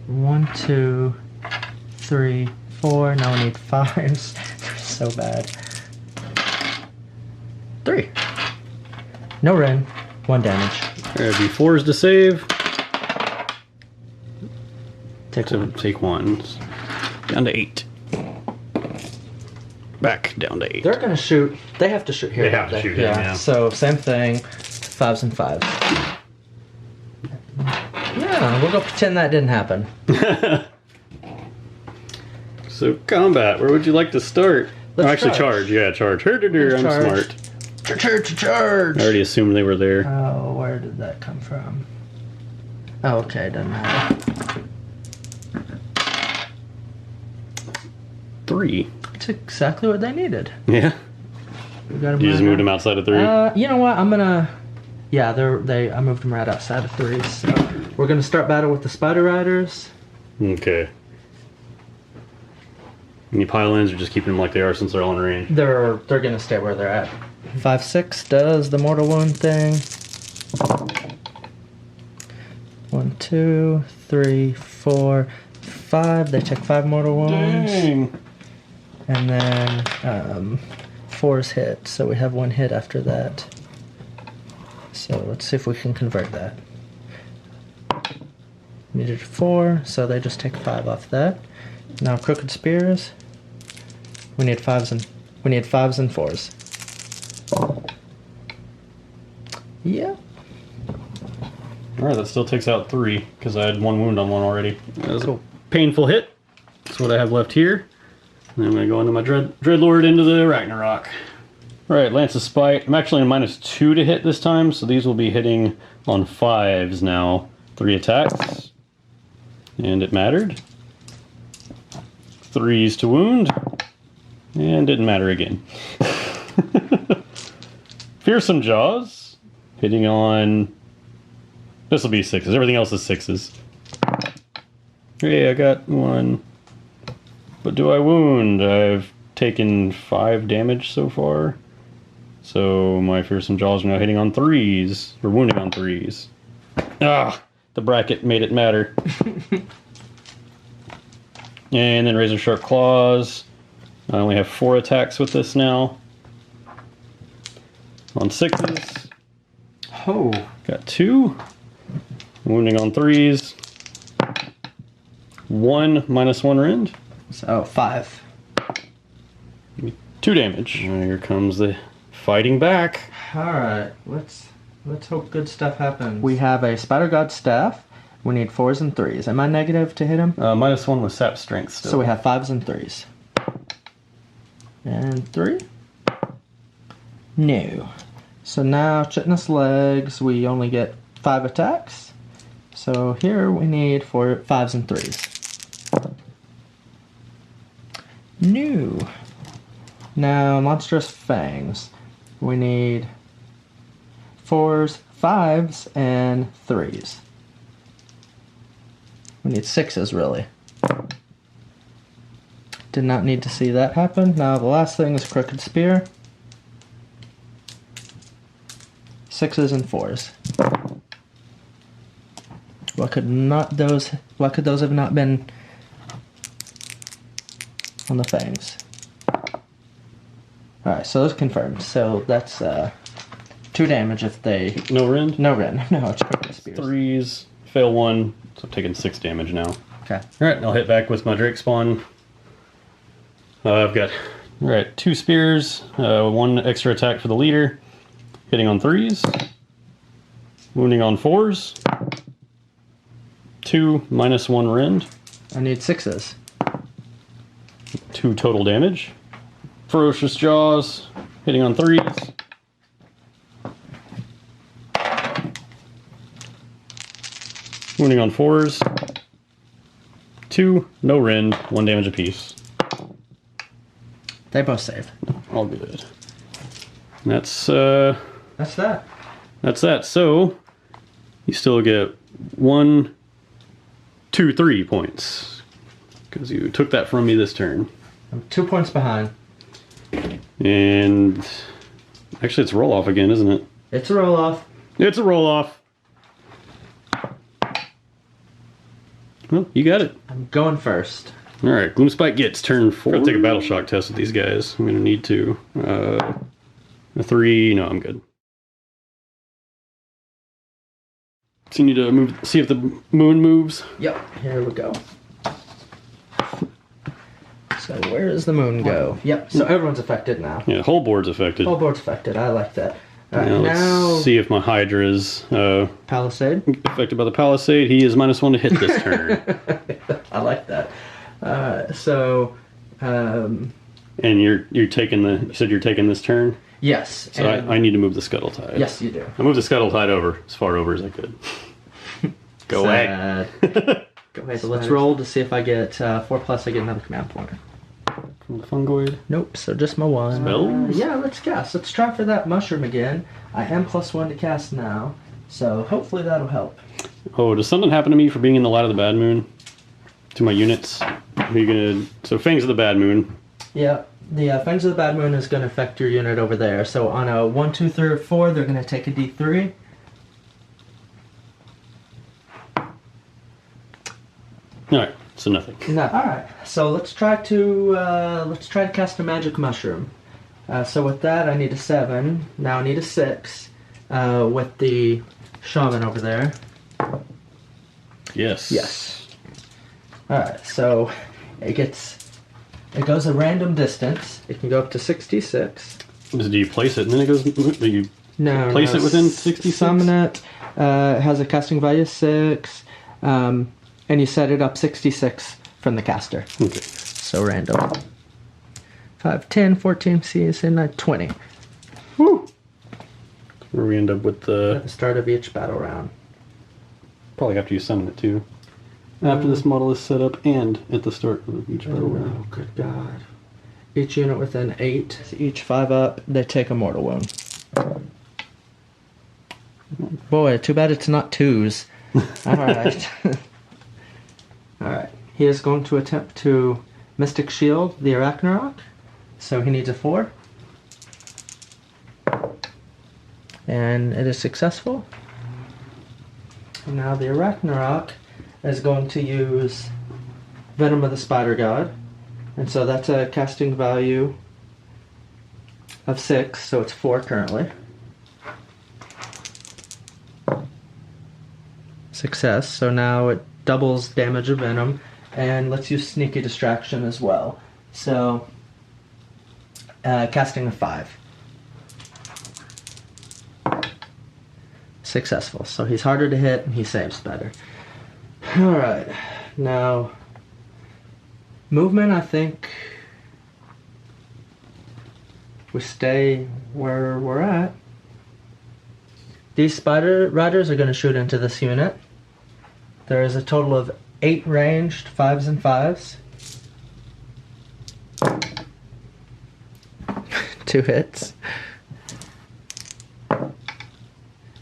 1, 2, 3, 4. Now we need 5s. They're so bad. 3. No run. 1 damage. There'd be 4s to save. Take So 1. take 1. Down to 8. Back down to 8. They're gonna shoot. They have to shoot here. They don't have to shoot him, yeah. So same thing. 5s and 5s. Yeah, we'll go pretend that didn't happen. So combat, where would you like to start? Let's actually charge. Yeah, charge. I'm Charge. smart. Charge! I already assumed they were there. Oh, where did that come from? Oh, okay, doesn't matter. 3. That's exactly what they needed. Yeah. We got You just moved them outside of 3. You know what? I'm gonna. Yeah, I moved them right outside of 3. So we're gonna start battle with the Spider Riders. Okay. Any pile-ins or just keeping them like they are since they're all in range? They're gonna stay where they're at. 5/6 does the mortal wound thing. 2, 3, 4, 5. They take 5 mortal wounds. Dang. And then 4's hit, so we have 1 hit after that. So let's see if we can convert that. Needed 4, so they just take 5 off that. Now crooked spears. We need 5s and 4s. Yeah. Alright, that still takes out 3, because I had 1 wound on one already. That was a painful hit. That's what I have left here. And I'm going to go into my Dreadlord into the Arachnarok. Alright, Lance of Spite. I'm actually in -2 to hit this time, so these will be hitting on 5s now. 3 attacks. And it mattered. 3s to wound. And didn't matter again. Fearsome Jaws. Hitting on... This will be 6s. Everything else is 6s. Hey, I got 1. But do I wound? I've taken 5 damage so far. So my Fearsome Jaws are now hitting on 3s. Or wounding on 3s. Ah! The bracket made it matter. And then Razor Sharp Claws. I only have 4 attacks with this now. On 6s. Oh. Got 2. Wounding on 3s. 1 -1 rend. So 5. 2 damage. And here comes the fighting back. Alright, let's hope good stuff happens. We have a Spider God staff. We need 4s and 3s. Am I negative to hit him? -1 with Sap Strength still. So we have 5s and 3s. And 3? No. So now, Chitinous Legs, we only get 5 attacks. So here we need 5s and 3s. No. Now, Monstrous Fangs. We need 4s, 5s, and 3s. We need 6s, really. Did not need to see that happen. Now, the last thing is Crooked Spear. 6s and 4s. Why could those have not been on the fangs? Alright, so those confirmed. So that's 2 damage if they... No rend? No rend. No, it's Crooked Spears. 3s, fail 1, so I'm taking 6 damage now. Okay. Alright, I'll hit back with my Drakespawn. I've got 2 spears, 1 extra attack for the leader, hitting on 3s, wounding on 4s, 2 -1 rend. I need 6s. 2 total damage. Ferocious Jaws, hitting on 3s. Wounding on 4s. 2, no rend, 1 damage apiece. They both save. All good. That's that. That's that. So you still get 1, 2, 3 points because you took that from me this turn. I'm 2 points behind. And actually, it's roll off again, isn't it? It's a roll off. It's a roll off. Well, you got it. I'm going first. All right, Gloomspite Gitz turn 4. I'll take a battle shock test with these guys. I'm gonna need to. A 3. No, I'm good. So you need to move. See if the moon moves. Yep. Here we go. So where does the moon go? Yep. So everyone's affected now. Yeah, whole board's affected. Whole board's affected. I like that. Now let's see if my Hydra's Palisade affected by the Palisade. He is -1 to hit this turn. I like that. And you're taking the. You said you're taking this turn. Yes. So I need to move the Scuttletide. Yes, you do. I moved the Scuttletide over as far over as I could. Go away. Go ahead. So let's roll to see if I get 4+. I get another command point. From the Fungoid. Nope. So just my 1. Spells? Yeah. Let's cast. Let's try for that mushroom again. I am +1 to cast now, so hopefully that'll help. Oh, does something happen to me for being in the Light of the Bad Moon? To my units? Are you gonna? So Fangs of the Bad Moon. Yeah. The Fangs of the Bad Moon is going to affect your unit over there. So on a 1, 2, 3, or 4, they're going to take a D3. Alright, so nothing. No. All right. So let's try to cast a magic mushroom. So with that, I need a 7. Now I need a 6. With the shaman over there. Yes. Yes. All right. So it goes a random distance. It can go up to 66. Do you place it and then it goes? Do you place it within 66? Summon it. It has a casting value of 6. And you set it up 66 from the caster. Okay. So random. 5, 10, 14, 20. Woo! Where we end up with At the start of each battle round. probably after you summon it too. After this model is set up and at the start of each battle round. Oh, good God. Each unit within 8, each 5 up, they take a mortal wound. Boy, too bad it's not 2s. Alright. Alright. He is going to attempt to Mystic Shield the Arachnarok. So he needs a 4. And it is successful. And now the Arachnarok is going to use Venom of the Spider God. And so that's a casting value of 6, so it's 4 currently. Success, so now it doubles damage of Venom, and let's use Sneaky Distraction as well. So, casting a 5. Successful, so he's harder to hit and he saves better. Alright, now, movement, I think we stay where we're at. These Spider Riders are going to shoot into this unit. There is a total of 8 ranged 5s and 5s. 2 hits.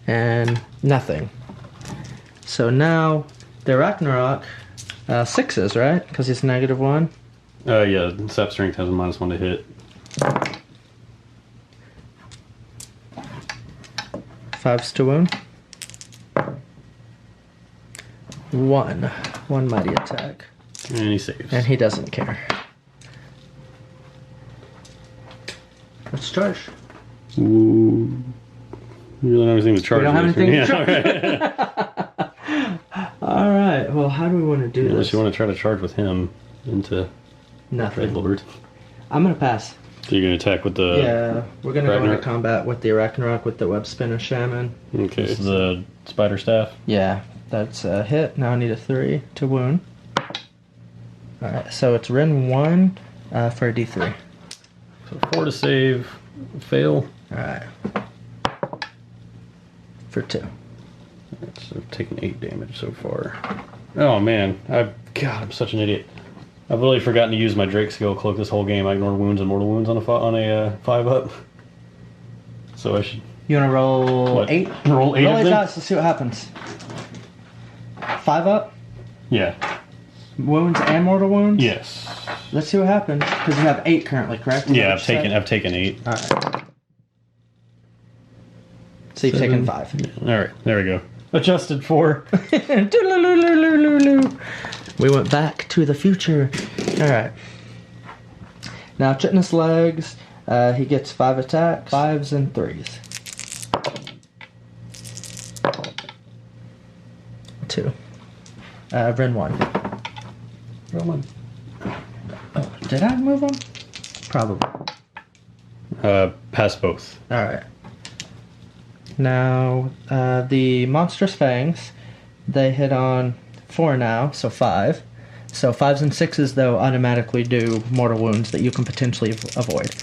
And nothing. So now, the Arachnarok, 6s, right? Because he's -1. Yeah, Sap Strength has a -1 to hit. 5s to wound. 1 mighty attack. And he saves. And he doesn't care. Let's charge. Ooh. You really don't have anything to charge. We don't have with, anything right? to charge. Alright, well, how do we want to do Unless this? you want to try to charge with him into Nothing. Dreadlord. I'm going to pass. So you're going to attack with the... Yeah, we're going to go into Arachnarok? combat with the Arachnarok with the Webspinner Shaman. Okay, this is the Spider Staff. Yeah, that's a hit. Now I need a 3 to wound. Alright, so it's Ren 1 for a D3. So 4 to save, fail. Alright. For 2. So I've taken 8 damage so far. Oh man, God, I'm such an idiot. I've really forgotten to use my Drakescale Cloak this whole game. I ignored wounds and mortal wounds on a 5-up. So I should... You want to roll What? 8? Roll 8 Roll of 8 them? dice, let's see what happens. 5 up? Yeah. Wounds and mortal wounds? Yes. Let's see what happens. Because you have 8 currently, correct? Is Yeah, that what you I've taken 8. said? Alright. So you've taken 5. Alright, there we go. Adjusted for. We went back to the future. Alright. Now, Chitinous Legs, he gets 5 attacks, 5s and 3s. 2. Ren 1. Roll on. Oh, did I move him? Probably. Pass both. Alright. Now, the Monstrous Fangs, they hit on 4 now, so 5. So 5s and 6s, though, automatically do mortal wounds that you can potentially avoid.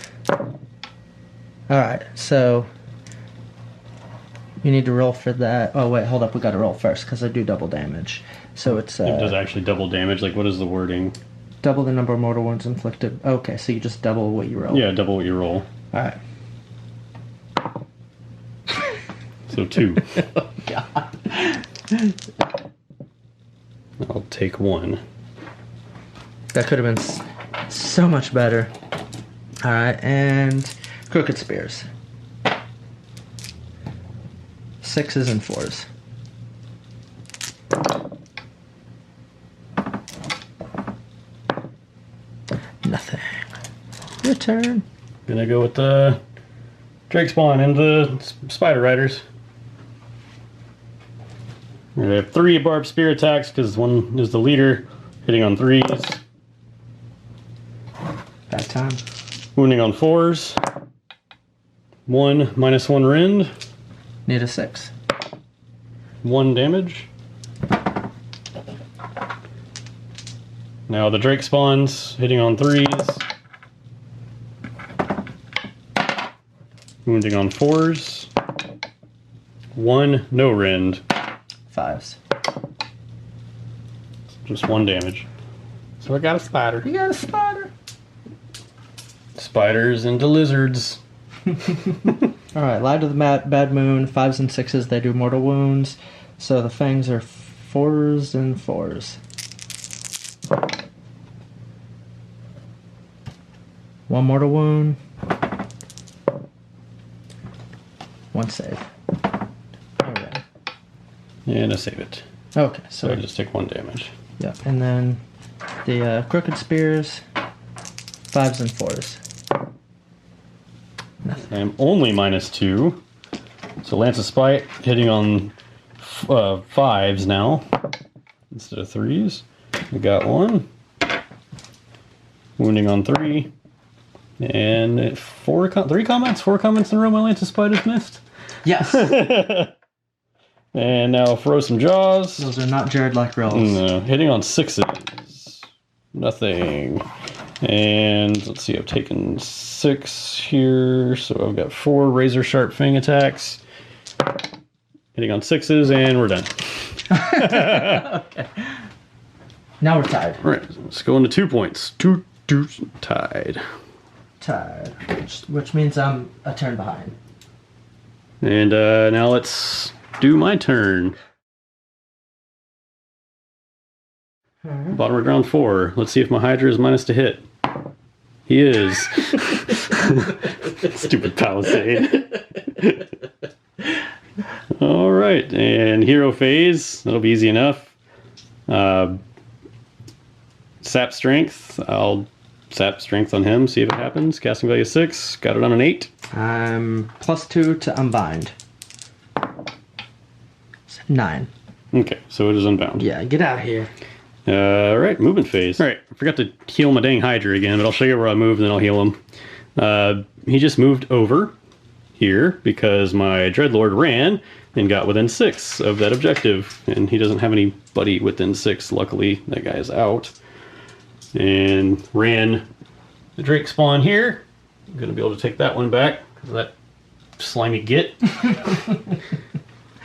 Alright, so you need to roll for that. Oh, wait, hold up. We got to roll first, because I do double damage. So it's... It does actually double damage. Like, what is the wording? Double the number of mortal wounds inflicted. Okay, so you just double what you roll. Yeah, double what you roll. Alright. So 2. Oh, God. I'll take 1. That could have been so much better. Alright, and Crooked Spears. 6s and 4s. Your turn. Gonna go with the Drakespawn and the Spider Riders. We're gonna have 3 barbed spear attacks because one is the leader, hitting on 3s. Bad time. Wounding on 4s. 1 -1 rend. Need a 6. 1 damage. Now the Drakespawns hitting on 3s. Wounding on 4s. 1 no rend. 5s. Just 1 damage. So I got a spider. You got a spider. Spiders into lizards. Alright, Light of the Bad Moon, 5s and 6s, they do mortal wounds. So the fangs are 4s and 4s. 1 mortal wound. 1 save. Alright. And I save it. Okay, So so I just take 1 damage. yeah, and then the Crooked Spears, 5s and 4s. I am only -2. So Lance of Spite hitting on 5s now instead of 3s. We got 1. Wounding on 3. And 4 comments in a row my Lance of Spite has missed. Yes! And now throw some jaws. Those are not Jared-like rolls. No, hitting on 6s. Nothing. And let's see, I've taken 6 here, so I've got 4 razor sharp fang attacks. Hitting on 6s, and we're done. Okay. Now we're tied. All right, let's go into 2 points. Two tied. Tied, which means I'm a turn behind. And now let's do my turn. Bottom of round 4. Let's see if my Headdress is minus to hit. He is. Stupid Palisade. All right, and hero phase. That'll be easy enough. Sap Strength. I'll Sap Strength on him, see if it happens. Casting value 6. Got it on an 8. I'm +2 to unbind. 9. Okay, so it is unbound. Yeah, get out of here. Alright, movement phase. Alright, I forgot to heal my dang Hydra again, but I'll show you where I moved and then I'll heal him. He just moved over here because my Dreadlord ran and got within 6 of that objective. And he doesn't have anybody within 6, luckily. That guy is out. And ran the Drakespawn here. I'm going to be able to take that one back because of that slimy git.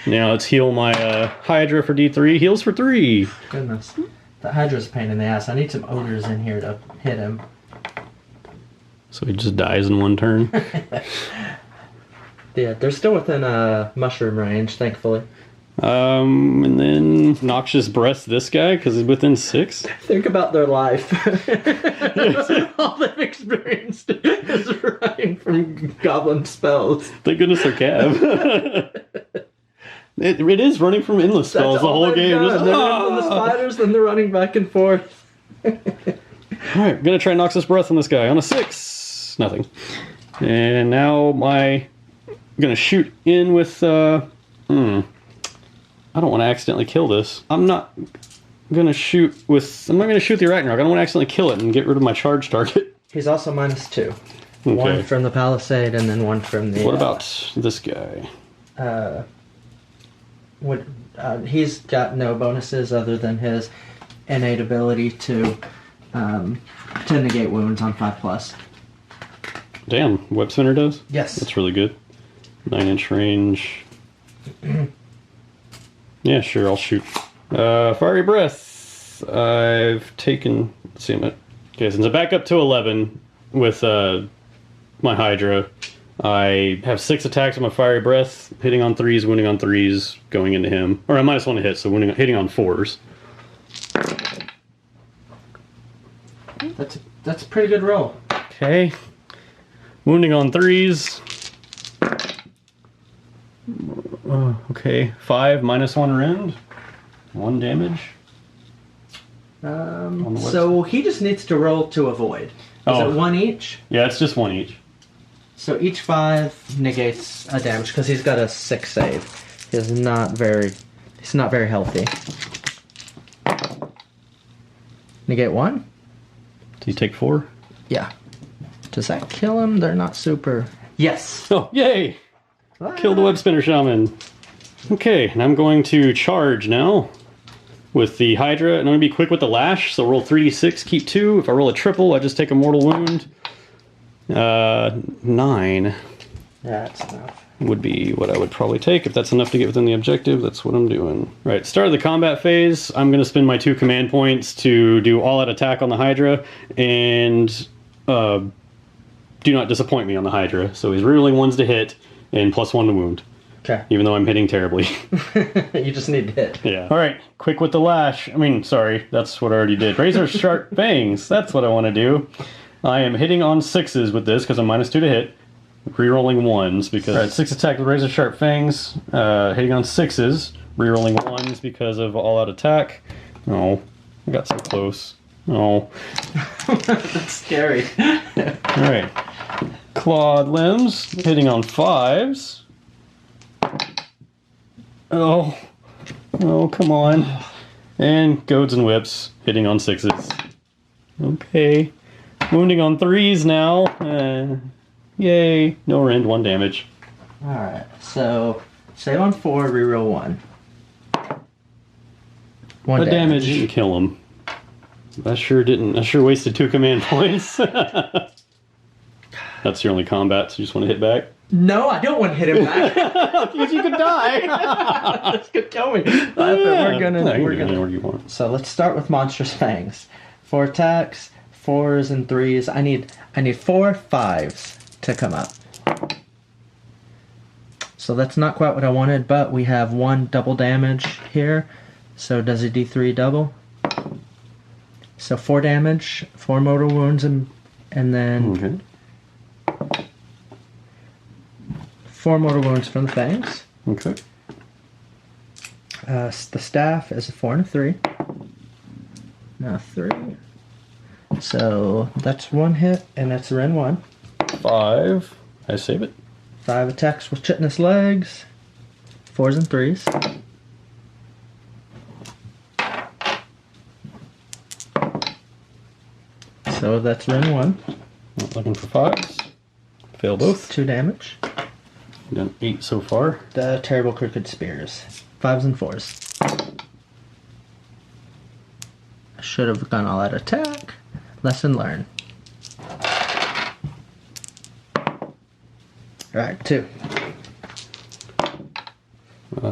Now let's heal my Hydra for D3. Heals for 3. Goodness. The Hydra's a pain in the ass. I need some odors in here to hit him. So he just dies in 1 turn. Yeah, they're still within mushroom range, thankfully. And then Noxious Breath this guy because he's within 6. Think about their life. All they've experienced is running from goblin spells. Thank goodness they're Cav. It is running from endless spells the whole game. Just, they're running from the spiders, then they're running back and forth. Alright, gonna try Noxious Breath on this guy. On a 6. Nothing. And now I'm gonna shoot in with I don't want to accidentally kill this. I'm not gonna shoot the Arachnarok. I don't want to accidentally kill it and get rid of my charge target. He's also -2. Okay. 1 from the Palisade and then 1 from the... What about this guy? He's got no bonuses other than his innate ability to negate wounds on 5+. Damn, Webspinner does? Yes. That's really good. 9-inch range. Yeah, sure, I'll shoot. Fiery Breath. I've taken... Let's see, okay, since I'm back up to 11 with my Hydra, I have 6 attacks with my Fiery Breath, hitting on 3s, wounding on 3s, going into him. Or I'm -1 to hit, so hitting on 4s. That's a pretty good roll. Okay. Wounding on 3s. Okay, 5 -1 rend. 1 damage. So he just needs to roll to avoid. Is it one each? Yeah, it's just one each. So each 5 negates a damage because he's got a 6 save. He's not very healthy. Negate 1? Do you take 4? Yeah. Does that kill him? They're not super. Yes. Oh, yay! Kill the Webspinner Shaman. Okay, and I'm going to charge now with the Headdress, and I'm going to be quick with the Lash, so roll 3d6, keep 2. If I roll a triple, I just take a mortal wound. 9. Yeah, that's enough. Would be what I would probably take. If that's enough to get within the objective, that's what I'm doing. Right, start of the combat phase, I'm going to spend my 2 command points to do all-out attack on the Headdress, and do not disappoint me on the Headdress. So he's rerolling 1s to hit, and +1 to wound. Okay. Even though I'm hitting terribly. You just need to hit. Yeah. Alright, quick with the Lash. I mean, sorry, that's what I already did. Razor Sharp Fangs, that's what I want to do. I am hitting on 6s with this because I'm -2 to hit. Rerolling 1s because... Alright, 6 attack with Razor Sharp Fangs. Hitting on 6s. Rerolling 1s because of all-out attack. Oh, I got so close. Oh. That's scary. Alright. Clawed Limbs. Hitting on 5s. Oh. Oh, come on. And Goads and Whips. Hitting on 6s. Okay. Wounding on 3s now. Yay. No rend, 1 damage. Alright, so save on 4, reroll 1. 1 damage. Didn't kill him. I sure didn't. I sure wasted 2 command points. That's your only combat, so you just want to hit back? No, I don't want to hit him back. Because you could die. That's gonna kill me. We're gonna. Where you want. So let's start with Monstrous Fangs. 4 attacks, 4s and 3s. I need 4 5s to come up. So that's not quite what I wanted, but we have 1 double damage here. So does a D3 double? So 4 damage, 4 mortal wounds, and then 4 mortal wounds from the fangs. Okay. The staff is a 4 and a 3. Now 3. So that's 1 hit, and that's Ren 1. 5. I save it. 5 attacks with chitinous legs. 4s and 3s. So that's Ren 1. Not looking for 5s. Fail both. 2 damage. Done 8 so far. The terrible crooked spears. 5s and 4s. I should have gone all out attack. Lesson learned. Alright, 2.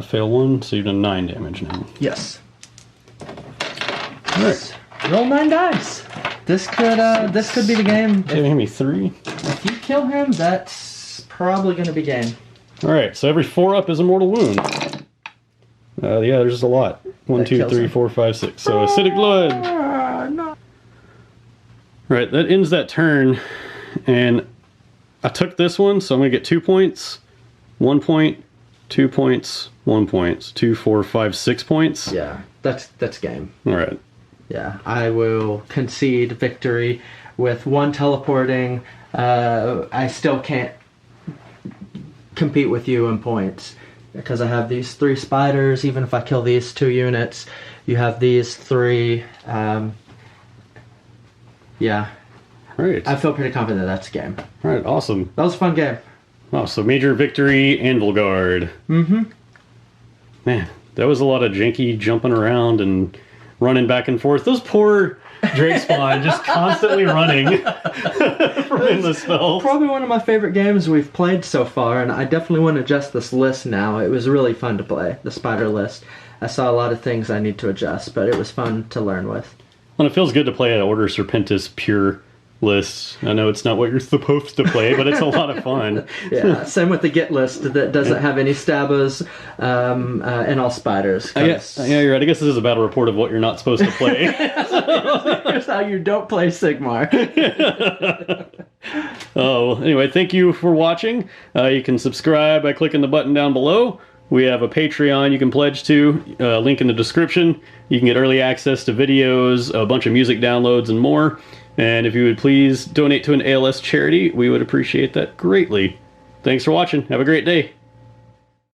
Fail 1, so you've done 9 damage now. Yes. Alright. Roll 9 dice. This could be the game. Giving me 3. If you kill him, that's probably going to be game. Alright, so every 4 up is a mortal wound. Yeah, there's a lot. 1, That 2, kills 3, him. 4, 5, 6. So acidic blood. No. Right, that ends that turn. And I took this one, so I'm going to get 2 points. 1 point, 2 points, 1 point. 2, 4, 5, 6 points. Yeah, that's game. Alright. Yeah, I will concede victory with 1 teleporting. I still can't compete with you in points because I have these 3 spiders. Even if I kill these 2 units, you have these 3. Yeah. Right. I feel pretty confident that's a game. Alright, awesome. That was a fun game. Wow, so major victory, Anvilguard. Mm-hmm. Man, that was a lot of janky jumping around and running back and forth. Those poor Drakespawn just constantly running from endless spells. Probably one of my favorite games we've played so far, and I definitely want to adjust this list now. It was really fun to play, the spider list. I saw a lot of things I need to adjust, but it was fun to learn with. Well, it feels good to play an Order Serpentis pure list. I know it's not what you're supposed to play, but it's a lot of fun. Yeah, same with the Git list that doesn't have any stabbers and all spiders. Yeah, you're right. I guess this is a battle report of what you're not supposed to play. Here's how you don't play Sigmar. Oh, well, anyway, thank you for watching. You can subscribe by clicking the button down below. We have a Patreon you can pledge to, link in the description. You can get early access to videos, a bunch of music downloads, and more. And if you would please donate to an ALS charity, we would appreciate that greatly. Thanks for watching. Have a great day.